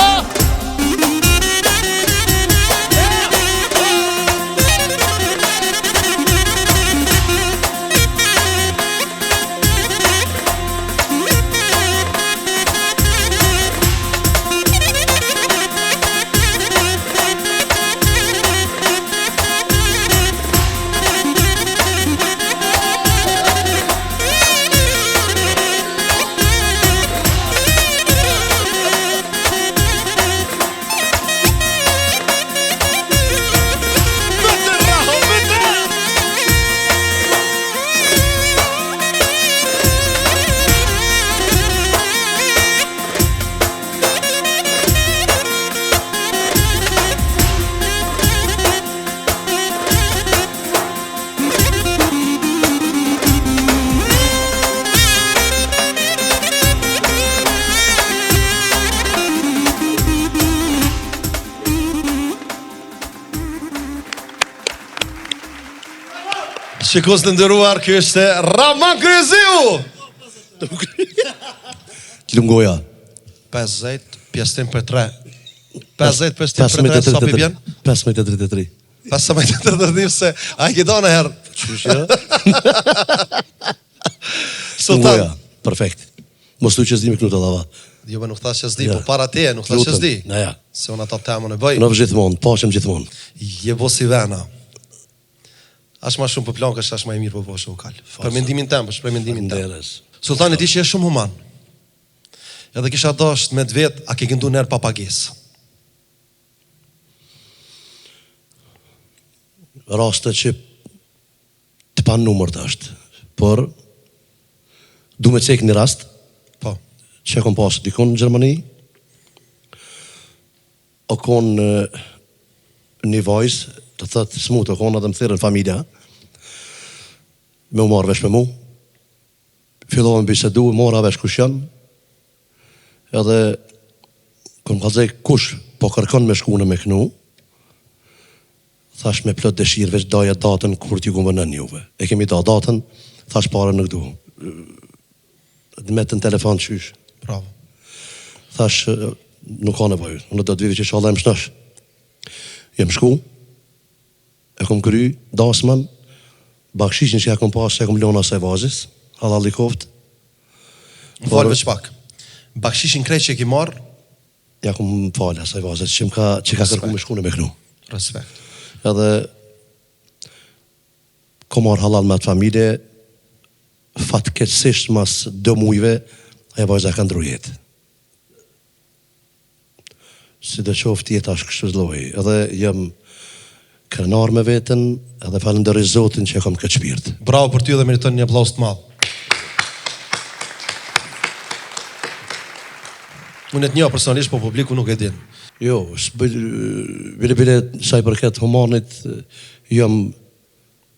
Speaker 1: Shikos të ndëruar, kjo është Raman Kryeziu.
Speaker 2: Lungoja.
Speaker 1: 50, pjesëtim për 3. 50, pjesëtim për 3, sa pi bjen?
Speaker 2: 15:33.
Speaker 1: 15:33, se a i këdo në herë.
Speaker 2: Qyshja?
Speaker 1: Sultan.
Speaker 2: Lungoja, perfekt. Mos tu që zdi me kënu të dhava.
Speaker 1: Jo, nuk thash që s'di, po para te, nuk thash që s'di.
Speaker 2: Na ja.
Speaker 1: Se unë ata temën e bëj.
Speaker 2: Në gjithmonë, pashëm gjithmonë.
Speaker 1: Je bo si vena. Ash ma shumë për plan, kështë ash ma i mirë për poshe u kalë. Për mendimin tem, për mendimin tem.
Speaker 2: Nderes.
Speaker 1: Sultani ti që je shumë human. Edhe kisha dasht me të vetë, a ke gëndu nërë papagesë.
Speaker 2: Raste që të pa numër të është. Por, du me cek një rast,
Speaker 1: Po.
Speaker 2: që e kom pasë dikon në Gjermani, o konë një vajzë, të thëtë smut, o konë edhe më thirën familja, me u marrë vesh me mu, fillovën bisedu, mora vesh kush janë, edhe kom kalzej kush po kërkon me shkune me kënu, thash me plot dëshirë, veç daja datën kur t'ju kumë në juve. E kemi da datën, thash pare nuk du. Me të në telefon qysh.
Speaker 1: Bravo.
Speaker 2: Thash, nuk ka nevojë, unë do të vivi që shala e më shnash. Jem shku, e kom kry, dasman, bakshishin që ja kom pas, e kom lona se vazis, halal i koft.
Speaker 1: Më falë veç pak. Bakshishin krejt që e ki marë,
Speaker 2: Ja kom falë asaj vazis, që ka kërku me shkune me kënu.
Speaker 1: respekt.
Speaker 2: Edhe, kom marë halal me atë familje, fatkeqësisht mas 2 mujve, aja vajza ka ndru jetë. Si dhe qoftë jetë ashtë kështu zloj. Edhe jem krenar me vetën, edhe falenderoj Zotin që e kam këtë shpirt.
Speaker 1: Bravo për ty dhe meriton një aplauz të madh. Unë e të një personalisht, po publiku nuk e din.
Speaker 2: Jo, bile sa i përket humanit, jem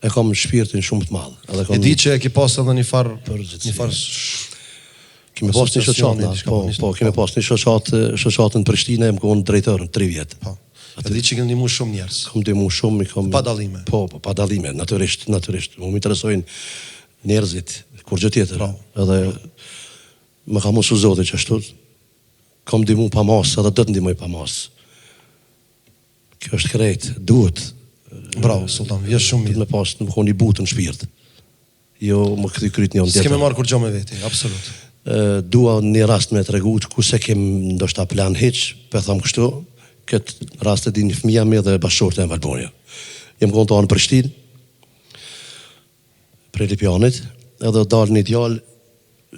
Speaker 2: e kam shpirtin shumë të madh. Edhe
Speaker 1: E
Speaker 2: kam
Speaker 1: di që e ki pas edhe një farë,
Speaker 2: Përgjithësi.
Speaker 1: një farë
Speaker 2: kemi pas një
Speaker 1: asociacioni,
Speaker 2: shoqat,
Speaker 1: diçka
Speaker 2: po,
Speaker 1: po nisë.
Speaker 2: po, kemi pas një shoqatën në Prishtinë, jam qenë drejtor në 3 vjet.
Speaker 1: Po. E di që kënë ndihmu shumë njerëz.
Speaker 2: Kam ndihmu shumë,
Speaker 1: Pa dallime.
Speaker 2: Po, pa dallime, natyrisht. Më interesojnë njerëzit, kur gjë tjetër. Edhe më ka mësu Zoti që ashtu. Kam ndihmu pa mas, edhe do të ndihmoj pa mas. Kjo është krejt, duhet.
Speaker 1: Bravo, Sultan, vje shumë mirë.
Speaker 2: Me pas në më koni butë në shpirt. Jo më këthy kryt një
Speaker 1: S'keme
Speaker 2: tjetër.
Speaker 1: marrë kur gjo me veti, absolut.
Speaker 2: Dua një rast me tregu ku se kem ndoshta plan hiç, pe tham kështu, këtë rast e di një fëmija me dhe bashkëshorte e në Valbonia. Jem konë të anë Prishtinë, prej Lipjanit, edhe dalë një djalë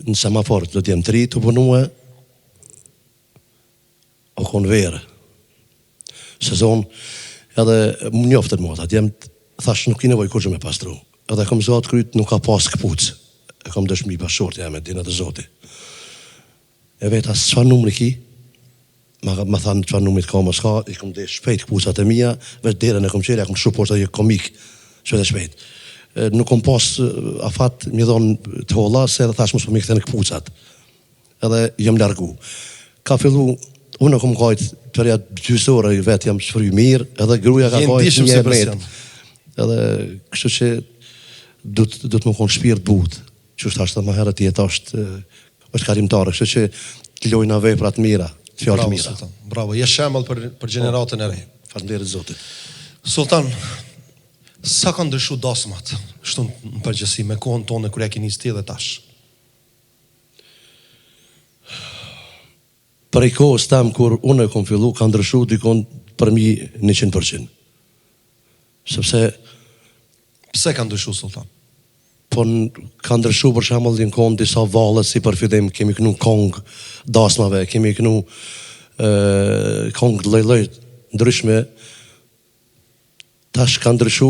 Speaker 2: në semafor, do t'jem 3 të punue, o konë verë. Sezon, edhe më njoftën mua, t'jem, thash nuk i nevoj kur që me pastru. Edhe kom zotë kryt nuk ka pas këpuc. E kom dëshmi bashkëshorte e me dinë të zoti. E vetë asë çfarë numri ki, ma thanë çfarë numrit ka më s'ka, i kom dhe shpejt këpucat e mija, vetë derën e kom qelë, e kom shu poshtë dhe komik, që dhe shpejt. Nuk kom pas afat mi dhonë të holla, se edhe thash mos po mi këthe në këpucat. Edhe jam largu. Ka fillu, unë kom kajt përja 2 orë, vetë jam shfry mirë, edhe gruja ka
Speaker 1: Jenë
Speaker 2: kajt
Speaker 1: dishëm
Speaker 2: një
Speaker 1: se
Speaker 2: e mretë.
Speaker 1: person.
Speaker 2: Edhe kështu që du të më konë shpirt butë, që është ashtë të më herët jetë është karimtare, kështu që të lojna vepra të mira, të fjallë të
Speaker 1: Bravo,
Speaker 2: mira.
Speaker 1: Sultan. Bravo, je shembull për gjeneratën e re.
Speaker 2: Faleminderit Zotit.
Speaker 1: Sultan, sa kanë ndryshu dasmat, shtu në përgjësi, me kohën tonë kur e keni sti dhe tash?
Speaker 2: Prej kohës tam kur unë e kom fillu, ka ndryshu dikon për mi 100%. Sepse
Speaker 1: Pse kanë ndryshu, Sultan?
Speaker 2: po ka ndryshu për shembull në kohën disa valle si përfitim, kemi kënu kong dasmave, kemi kënu kong lloj-lloj ndryshme. Tash ka ndryshu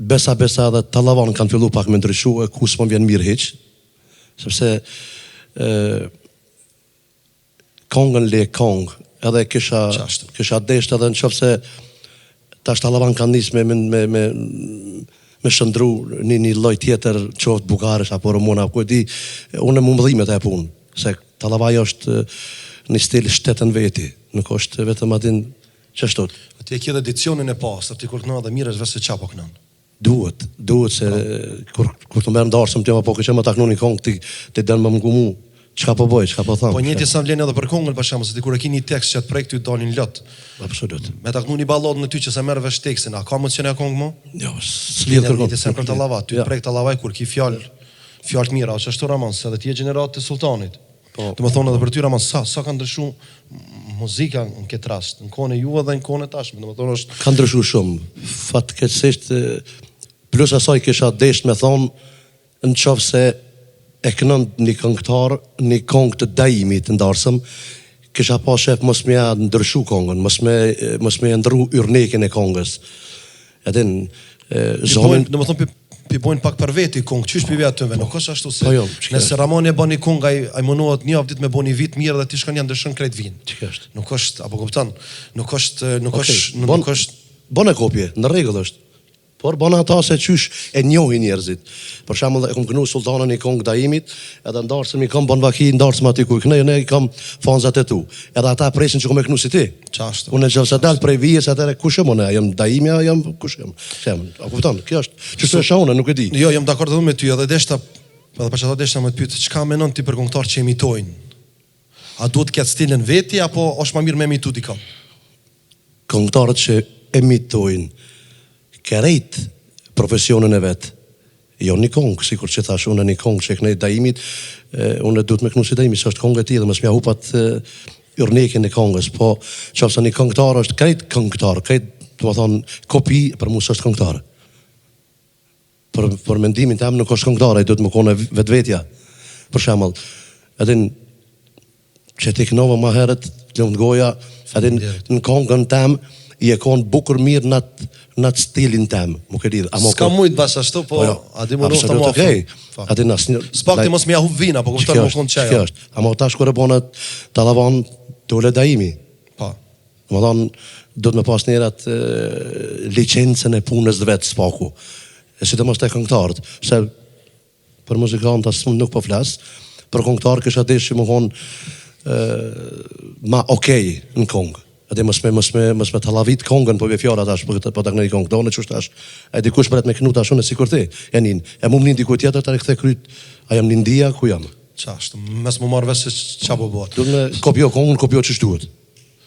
Speaker 2: besa dhe tallavan kanë fillu pak me ndryshu, e ku s'po vjen mirë hiç, sepse kongën le kong, edhe kisha desht edhe në qofë se tash tallavan kanë nisë me shëndru një lloj tjetër, qoftë bugaresh apo romona, apo e di, unë më mëdhimet e punë, se tallavaj është një stil shtetën veti, nuk është vetëm atin qështot.
Speaker 1: Ti e kje dhe edicionin e pasër, ti kur këna dhe mirë është vese qa po kënan.
Speaker 2: Duhet se kur të merr ndarësëm ti apo që më taknu një kong ti dën më ngumu. Çka po bëj, çka po tham?
Speaker 1: Po njëti sa vlen edhe për kongën për shembull, se ti kur e ke një tekst që të prek ty dalin lot.
Speaker 2: Absolut.
Speaker 1: Me taknu një ballad në ty që sa merr vesh tekstin, a ka emocione kong mo?
Speaker 2: Jo, s'lidh kërkon.
Speaker 1: Ti sem për të llavat, ty prek të llavaj kur ki fjalë të mira, ose ashtu Ramon, se edhe ti je gjenerat të sultanit.
Speaker 2: Po.
Speaker 1: Do të thonë edhe për ty Ramon, sa ka ndryshuar muzika në këtë rast, në kohën e juve dhe në kohën e tashme, do të thonë është
Speaker 2: Ka ndryshuar shumë. Fatkeqësisht plus asaj kisha desh me thonë nëse e kënon një këngëtar, një këngë të Daimit të ndarësëm, kisha pas shef mos më ja ndryshu këngën, mos më ndru yrnekën e këngës. Edhe zonin,
Speaker 1: domethënë pi bojnë pak për veti këngë, qysh pi vetë tëve, nuk është ashtu se
Speaker 2: Po jo,
Speaker 1: nëse Ramoni e bën një këngë, ai mundohet një javë ditë me bën një vit mirë dhe ti shkon ja ndryshon krejt vin.
Speaker 2: Ç'ka është?
Speaker 1: Nuk është, apo kupton, nuk është
Speaker 2: Bon e kopje, në rregull është. Por bon ata se qysh e njohin njerëzit. Për shembull, e kam kënu sultanën i kong Daimit, edhe ndarësëm i kam bon vaki ndarësëm aty ku ne i kam fanzat e tu. Edhe ata presin që kom e kënu si ti.
Speaker 1: Çashtu.
Speaker 2: Unë gjallë sa dal prej vijës atëre kush jam unë, jam Daimi, jam kush jam. Jam, a kupton? Kjo është, çështë është unë, nuk e di.
Speaker 1: Jo, jam dakord edhe me ty, edhe deshta, edhe për çfarë deshta më të pyet, çka mendon ti për këngëtar që imitojnë? A duhet të ketë stilin veti apo është më mirë me imitu dikon?
Speaker 2: Këngëtarët që imitojnë kerejt profesionin e vetë, jo një kongë, sikur që thash unë një kongë që e kënej Daimit, unë duhet me kënu si Daimit, që është kongë e ti dhe mësë mja hupat yrnekin e kongës, po qofse një këngëtar është krejt këngëtar, krejt, të më thonë, kopi, për mu së është këngëtar. Për mendimin të amë nuk është këngëtar, ai duhet më kone vetvetja. Për shembull, edhe që ti kënova ma herët, lëmë goja, edhe në kongën tem, i e konë bukur mirë në stilin tem, më ke lidhë.
Speaker 1: S'ka mujt bas ashtu, po a di më nofta më aftë.
Speaker 2: A di nasnjë.
Speaker 1: S'pak ti mos më ja hub vina, po kupton më kon çaja.
Speaker 2: Kjo është. Ama tash kur e bona tallavan dole Daimi.
Speaker 1: Po.
Speaker 2: Domethënë do të më pas nerat licencën e punës vet spaku. E sidomos te këngëtarët, se për muzikanta nuk po flas, për këngëtar kisha dashur që më kon ma okay në këngë. Edhe mos me tallavit kongën po ve fjala tash po tak në kongë donë çu tash ai dikush bëret me knut tash unë sikur ti janin e mund nin diku tjetër ta kthe kryt a jam në India ku jam
Speaker 1: çashtu mes më marr vesh se çapo bëhet
Speaker 2: do të kopjo kongën kopjo ç'është duhet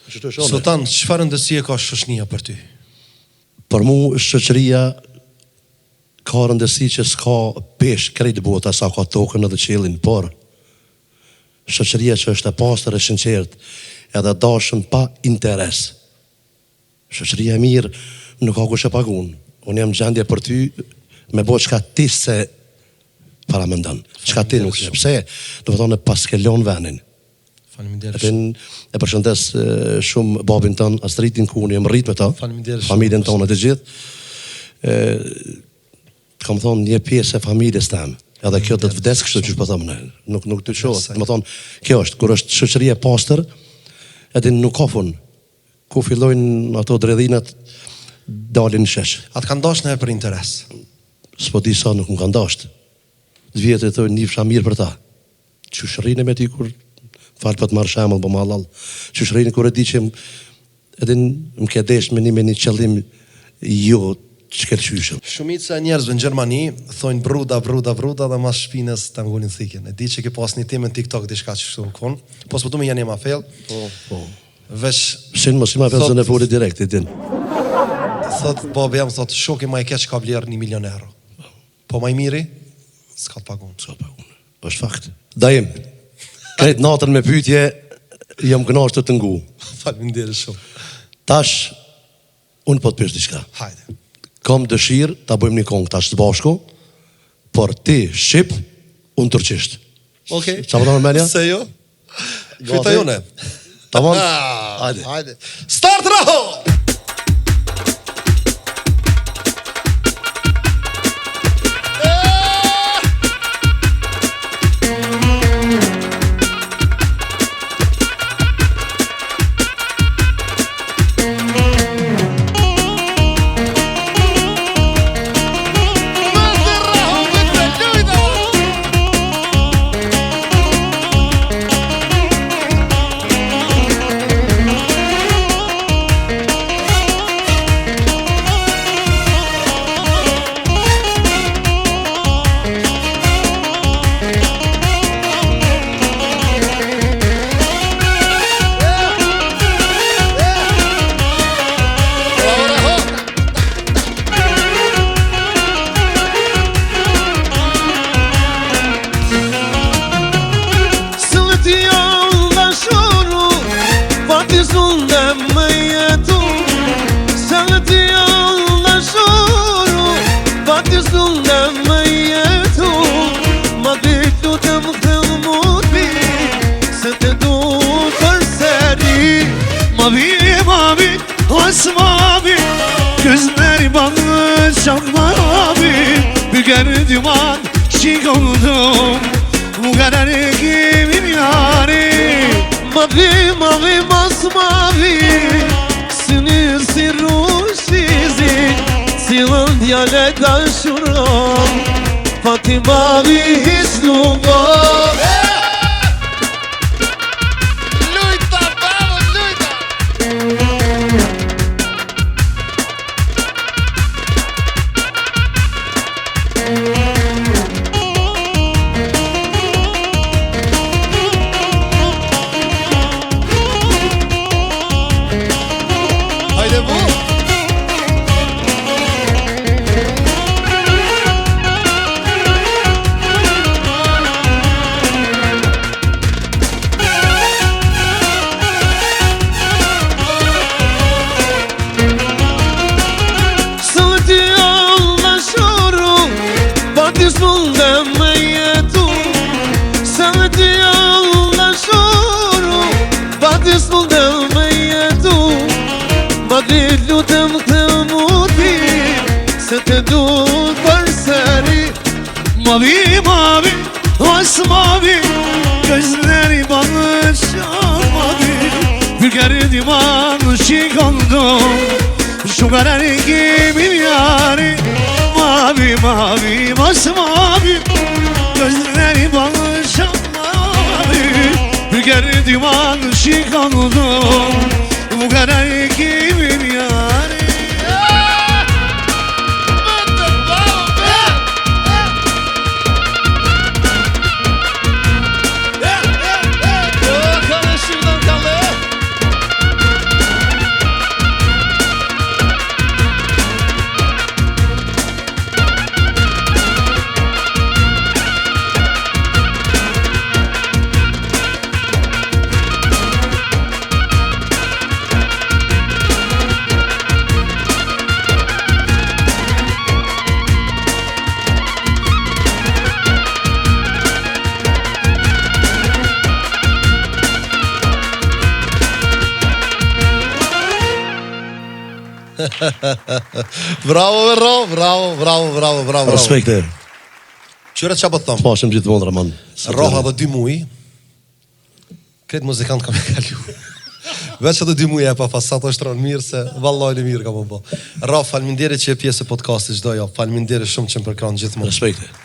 Speaker 2: ashtu është
Speaker 1: Sultan çfarë ndësie ka shoqënia për ty
Speaker 2: për mua shoqëria ka rëndësi që s'ka pesh krejt bota sa ka tokën edhe qiellin por shoqëria që është e pastër e sinqert edhe dashëm pa interes. Shoqëria e mirë nuk ka kush e pagun. Unë jam gjendje për ty me bo çka ti se para mendon. Çka ti nuk se pse, do të thonë pas ke lon venin.
Speaker 1: Faleminderit.
Speaker 2: E përshëndes shumë babin ton, Astridin ku unë jam rrit me ta.
Speaker 1: Faleminderit.
Speaker 2: Familjen tonë të gjithë. Kam thonë një pjesë e familjes tëm. Edhe kjo do të vdes kështu që po them ne. Nuk të shoh. Do të thonë, kjo është kur është shoqëria e pastër, edhe nuk ka fund. Ku fillojnë ato dredhinat dalin shesh.
Speaker 1: Atë kanë dashur ne për interes.
Speaker 2: S'po di sa nuk më kanë dashur. 2 vjet e thonë nifsha mirë për ta. Çu shrinë me ti kur fal për të marrë shembull po mallall. Çu shrinë kur e di që edhe më ke desh me një qëllim jo çkelçyshëm.
Speaker 1: Shumica e njerëzve në Gjermani thonë bruda dhe mas shpinës ta ngulin thikën. E di që ke pas një temë në TikTok diçka që kështu kon. Po s'po më janë ma fell.
Speaker 2: Po.
Speaker 1: Vesh
Speaker 2: Sin mos i ma vjen në foli direkt din.
Speaker 1: Thot babi jam thot shoku më i keq ka bler 1 milion euro. Po më i miri s'ka të pagun.
Speaker 2: Është fakt. Daim. Krejt natën me pyetje jam kënaqur të ngu.
Speaker 1: Faleminderit shumë.
Speaker 2: Tash unë po të pyes diçka.
Speaker 1: Hajde.
Speaker 2: Kam dëshirë ta bëjmë një kongë tash të bashku, por ti shqip, unë turqisht.
Speaker 1: Okej.
Speaker 2: Çfarë do të mënia?
Speaker 1: Se jo. Fitoj unë.
Speaker 2: Tamam.
Speaker 1: Hajde. Start raho.
Speaker 3: Gözleri bana çok mavi Bir kere duman şık oldum Bu kadar kimim yani
Speaker 6: Mavi mavi masmavi Sinirsi ruhsizi Silan diyale taşuram Fatih mavi hisluga
Speaker 5: Luita, vamos, luita!
Speaker 1: Hajde bu!
Speaker 6: Sëti Allah shuru Fatih s'mundem me jetu Sëti Allah shuru Fatih s'mundem me jetu Madrid lutem të muti Se te du për seri
Speaker 3: Mavi mavi Os mavi Gözleri bana çok mavi Bir kere duman şık oldum Şu kadar kimim yani Mavi mavi masmavi Gözleri bana çok mavi Bir kere duman şık oldum Bu kadar kimim yani
Speaker 5: Vete, vamos,
Speaker 6: Karışırdan kalı
Speaker 1: Bravo, bravo, bravo, bravo, bravo, bravo.
Speaker 2: Respekte.
Speaker 1: Qyre qa po të thëmë?
Speaker 2: Pashim gjithmonë Raman.
Speaker 1: Roha dhe 2 muj. Kretë muzikant ka me kalu. Veç edhe 2 muj e pa fasat është rënë mirë se vallaj në mirë ka po bo. Ra, falminderit që e pjesë e podcastit çdo javë. Falminderit shumë që më përkranë gjithmonë.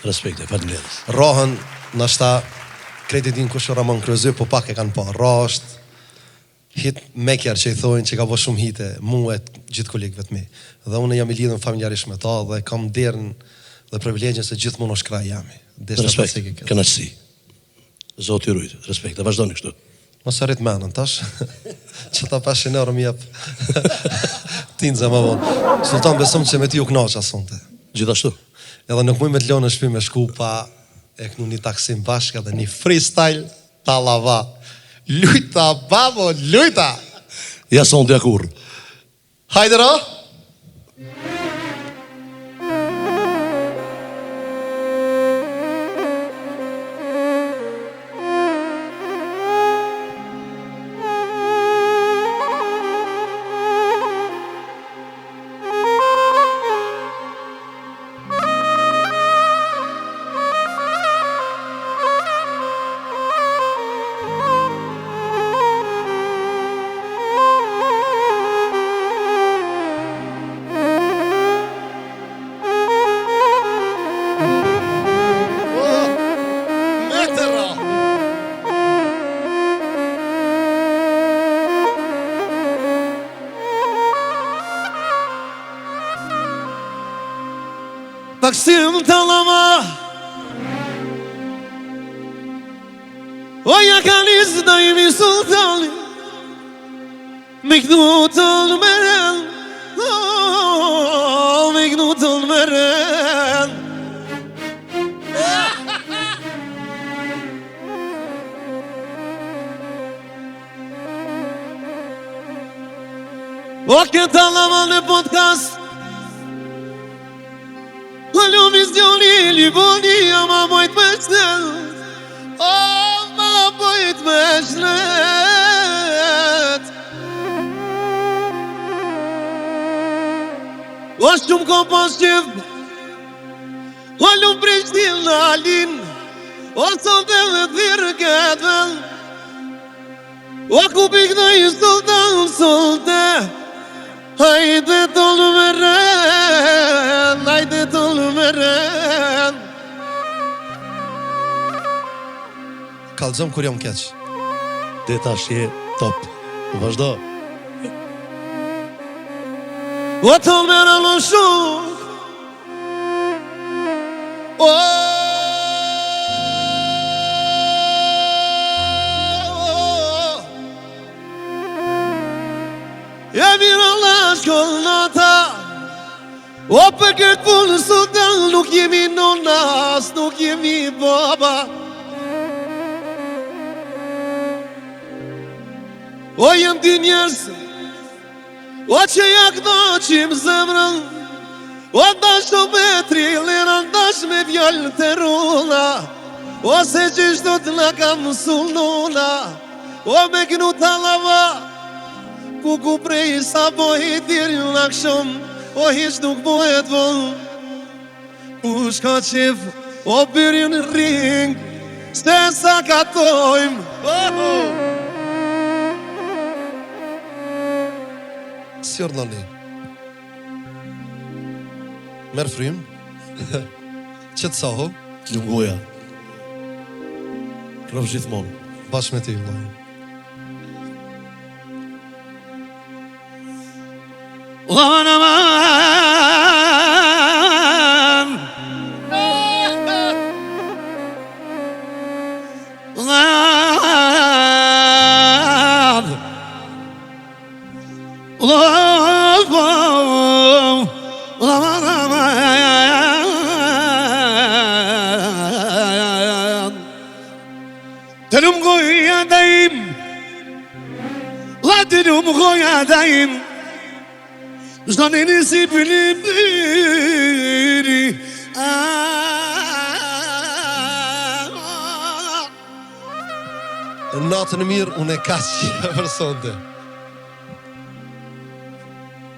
Speaker 2: Respekte, faleminderit.
Speaker 1: Rahën, nashta kreti din kush Ramon Kryezy, po pak e kanë pa. Ra është hit maker që i thojnë që ka bo shumë hite, muet gjithë kolegëve të mi. Dhe unë jam i lidhën familjarisht me ta dhe kam derën dhe privilegjin se gjithmonë është kraj jami.
Speaker 2: Respekt, kënaqësi. Zoti rujt, respekt. Vazhdoni kështu.
Speaker 1: Mos arrit menën tash. Që ta 500 euro më jep. Tinza më vonë. Sultan besom që me ti u kënaq asonte.
Speaker 2: Gjithashtu.
Speaker 1: Edhe nuk muj me të lënë në shtëpi me shku pa e kënu një taksim bashkë dhe një freestyle talava. Lujta, babo, lujta!
Speaker 2: Ja son të jakur.
Speaker 1: Hajde ra!
Speaker 6: Taksim talama Oja kaniz daimi sultani Miknut al-meren Miknut al-meren O këtë talama në podcast Hallo vizioni, liboni, ama mojt me shnel Ama mojt me shnet O shumë ko pas qef O lumë Prishtin Alin O sote dhe thirë këtë vel O ku pikdo i solte Hajde tollu me ren Hajde tollu me ren
Speaker 1: Kallëzëm kur jam keq.
Speaker 2: Dhe tash je top. Vazhdo.
Speaker 6: O të mërë në shuk O E mirë Allah shkollata O për këtë punë sotan nuk jemi nonas, nuk jemi baba O jem ti njerës O që ja këto qim zemrën O dash të me trillera dash me vjallë të runa O se qishtu të në kam sulnuna O me kënu të lava Ku prej sa bojit diri në akshëm O hish nuk bojit vën U shka qef O pyrin ring Se sa katojmë
Speaker 1: Si ordnani? Merë frim? Që të saho?
Speaker 2: Ljungoja. Krof gjithmonë.
Speaker 1: Bashkë me ti, vllai.
Speaker 3: Aman aman Telum goya daim La telum goya daim Zdo një si pëllim bëri
Speaker 1: Natën e mirë, unë e kaqë për sonte.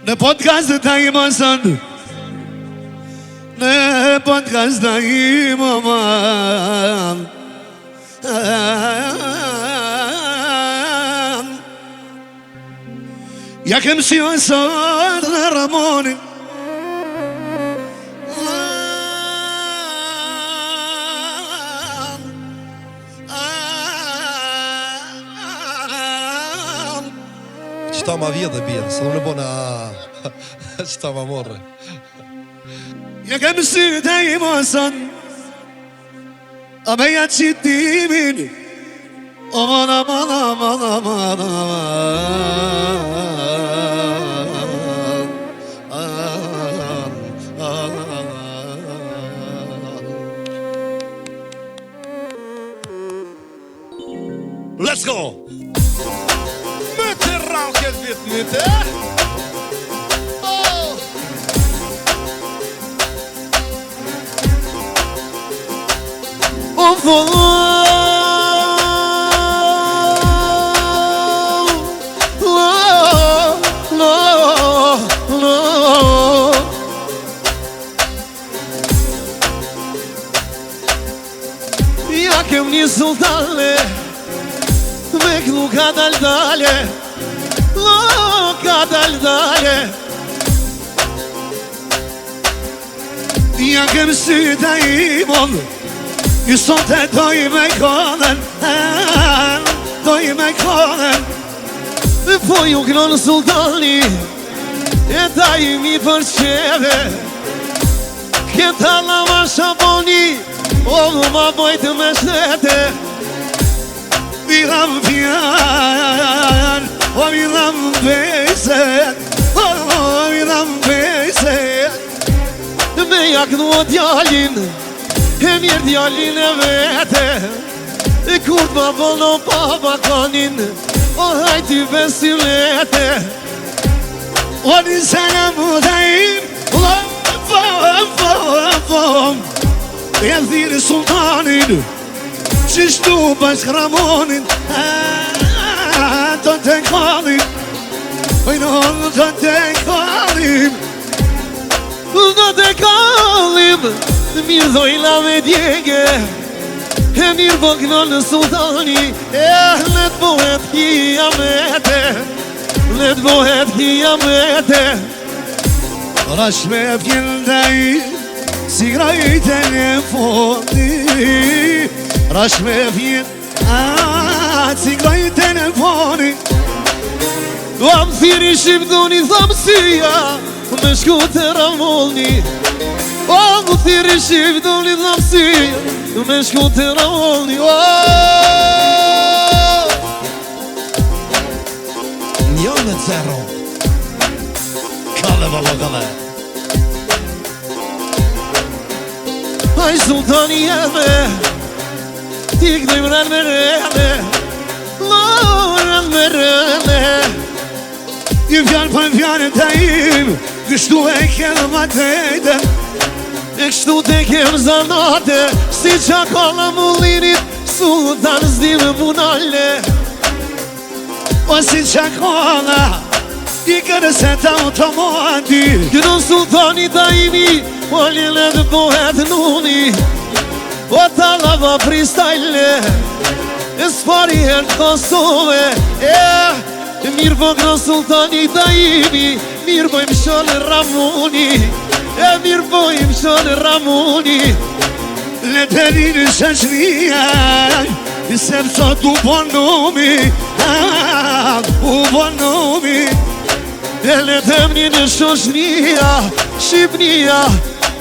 Speaker 3: Në podcast të i më sëndë Në podcast të i më man Ja kem si o sot në Ramonin
Speaker 1: Qëta ma vje dhe bjerë, se unë e bona qëta ma morre.
Speaker 3: Ja kem si të i më sëndë A me ja qitimin Aman, aman, aman, aman,
Speaker 1: Let's go!
Speaker 6: Më të rrau këtë vitë një të O Ja kem një sultane Me kënu ka dal-dale Ka dal-dale
Speaker 3: Ja kem sy të imon I sot e doj me konen Doj me konen
Speaker 6: Po ju kënon sultani E ta i mi përqeve Këta lama shaboni O ma bojtë me shnete
Speaker 3: Viram fjan O viram bejset O viram bejset
Speaker 6: Me jaknu o djallin E mirë djallin e vete Kur t'ma bono pa bakanin O hajti vesilete
Speaker 3: O një selam u dajim Lom E thiri sultanin Qishtu bashk Ramonin Të të kalim Ojnon të të kalim
Speaker 6: të kallim, mirë dojla me djege, e mirë bëgnon në sultani, le t'bohet kiamete, le t'bohet kiamete.
Speaker 3: Rash me vjendaj, si graj telefoni. Rash me vjen, si graj telefoni.
Speaker 6: Do am thiri shqipdoni thamësia, me shku të ramolni. O, më thiri shqipdoni thamësia, me shku të ramolni.
Speaker 3: Njone zero. Kale valla kale.
Speaker 6: Aj sultani jeme, ti këdojmë rënë me rëne, rënë me rëne.
Speaker 3: Një fjallë për fjallën të im, kështu e kemë ma tejten.
Speaker 6: E kështu te kem zanate, si qakalla mullinit, sultan s'di me punale.
Speaker 3: O si qakalla, I kërëset automati.
Speaker 6: Këno sultani ta imi, po ljele dhe bohet nuni. Po talava freestyle, e s'pari her të Kosove. Mirë po këno sultani ta imi, mirë po im shonë Ramoni. Mirë po im shonë Ramoni.
Speaker 3: Letërinë shëshnia, I sepsot u bonumi, u bonumi.
Speaker 6: E letëmni në shoshnia, Shqipnia,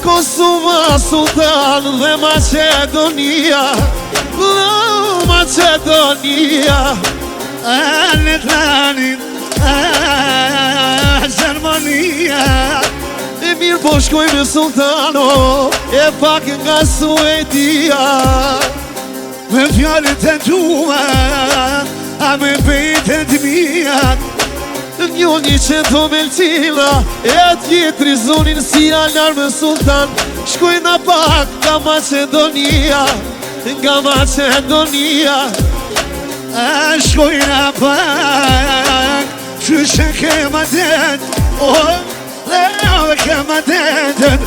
Speaker 6: Kosova, Sultan dhe Macedonia. Macedonia.
Speaker 3: Letërin, Gjermania.
Speaker 6: E mirë po shkoj me Sultano, e pak nga Suedia.
Speaker 3: Me fjallet e tua, a me bejtet mija.
Speaker 6: Njoni që të belqila, e tjetri zonin si alarmë Sultan. Shkoj na pak nga Macedonia, nga Macedonia.
Speaker 3: Shkojna pak, qyshe kema det, dhe kema detën.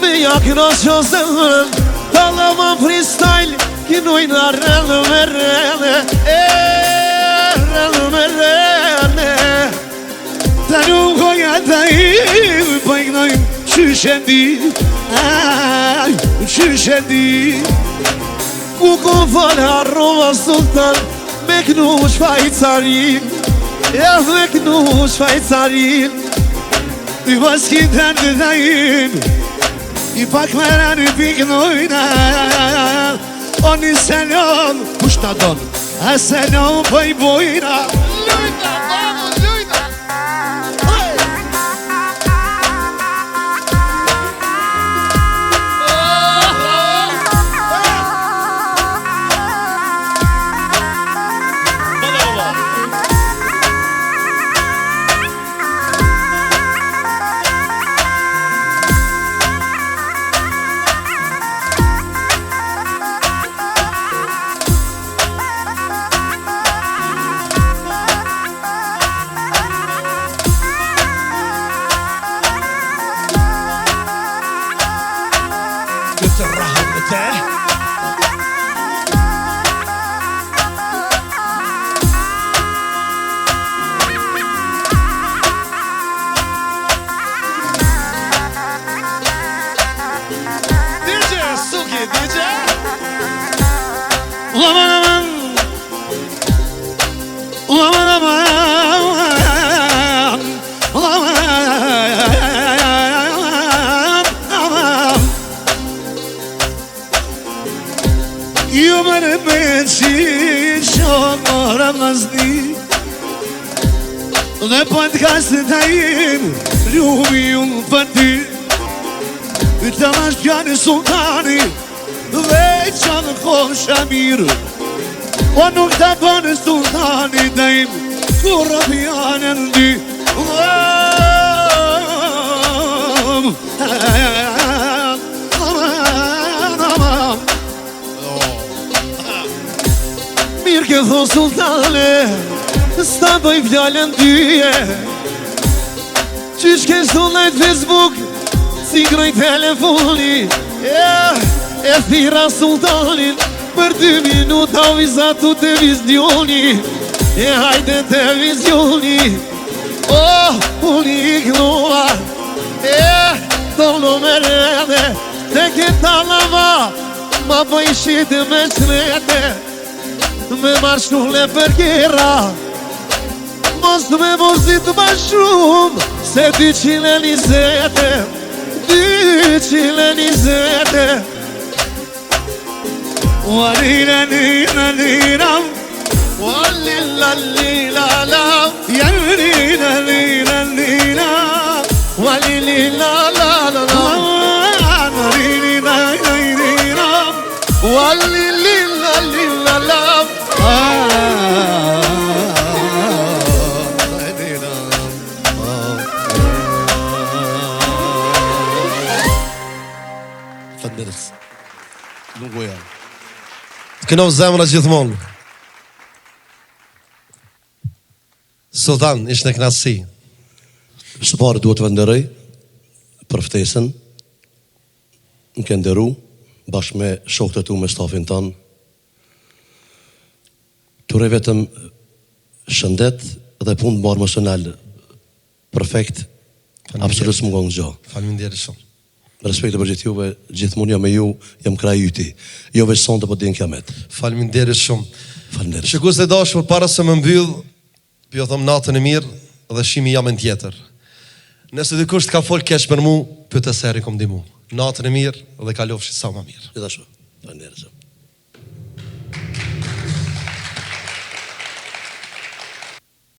Speaker 6: Me jakna qozën, talama freestyle, kinojna rrëllë me rrëllë, rrëllë me rrëllë.
Speaker 3: Ta nuk hoja ta im, pa I gnojmë qyshe di, qyshe di.
Speaker 6: Ku kon falë harrova Sultan, me knu shfajcarin, me knu shfajcarin.
Speaker 3: I pas kitën të ta im, I pak mëra në piknojna. O një selam, kush ta don, a selam pa I bojna.
Speaker 5: Lujta, vamos, lujta.
Speaker 3: Këtë rahën me te.
Speaker 6: DJ, Suki, DJ.
Speaker 3: Laman aman, laman aman, laman. Ju më në beqi shonë mora vlasni. Dhe podcastin ta im, ljubi unë për ty. Të mash pjani sultani, dhe qanë kosha mirë. O nuk ta bënë sultani ta im, kur pjani ndi.
Speaker 6: Mirë ke tho sultane, s'ta bëj fjallën tyje. Qysh ke shtu lajt Facebook, si t'i groj telefoni E thira sultanin Për 2 minuta vizatu televizioni E hajde televizioni Unë i knova Dono me rede Te këta lava Ma bëjshit me qrete Me marshule për kjera Mos me mozit ma shumë Se 220 220
Speaker 3: Walila lila lila
Speaker 6: Walila lila la
Speaker 3: Ya lila lila lila
Speaker 6: Walila la la la
Speaker 3: Walila lila lila
Speaker 6: Walila lila la
Speaker 2: Falënderit. Nuk goja.
Speaker 1: Kënov zemra gjithmonë. Sultan, ishte në knatësi.
Speaker 2: Së pari duhet të venderoj për ftesën. Më ke nderu bashkë me shokët e tu, me stafin tanë. Ture vetëm shëndet dhe punë marë perfekt, absolut së më ngonë gjo.
Speaker 1: Faleminderit shumë.
Speaker 2: Me respekt për gjithë juve, gjithmonë jam me ju, jam kraj yti. Jo veç sonte, po din kiamet.
Speaker 1: Faleminderit shumë.
Speaker 2: Falënderit.
Speaker 1: Shikues të dashur, para se më mbyll, po ju them natën e mirë dhe shimi jam në tjetër. Nëse dikush të ka fol keq për mu, pyet se eri kom dimu. Natën e mirë dhe kalofshi sa më mirë.
Speaker 2: Gjithashtu. Falënderit.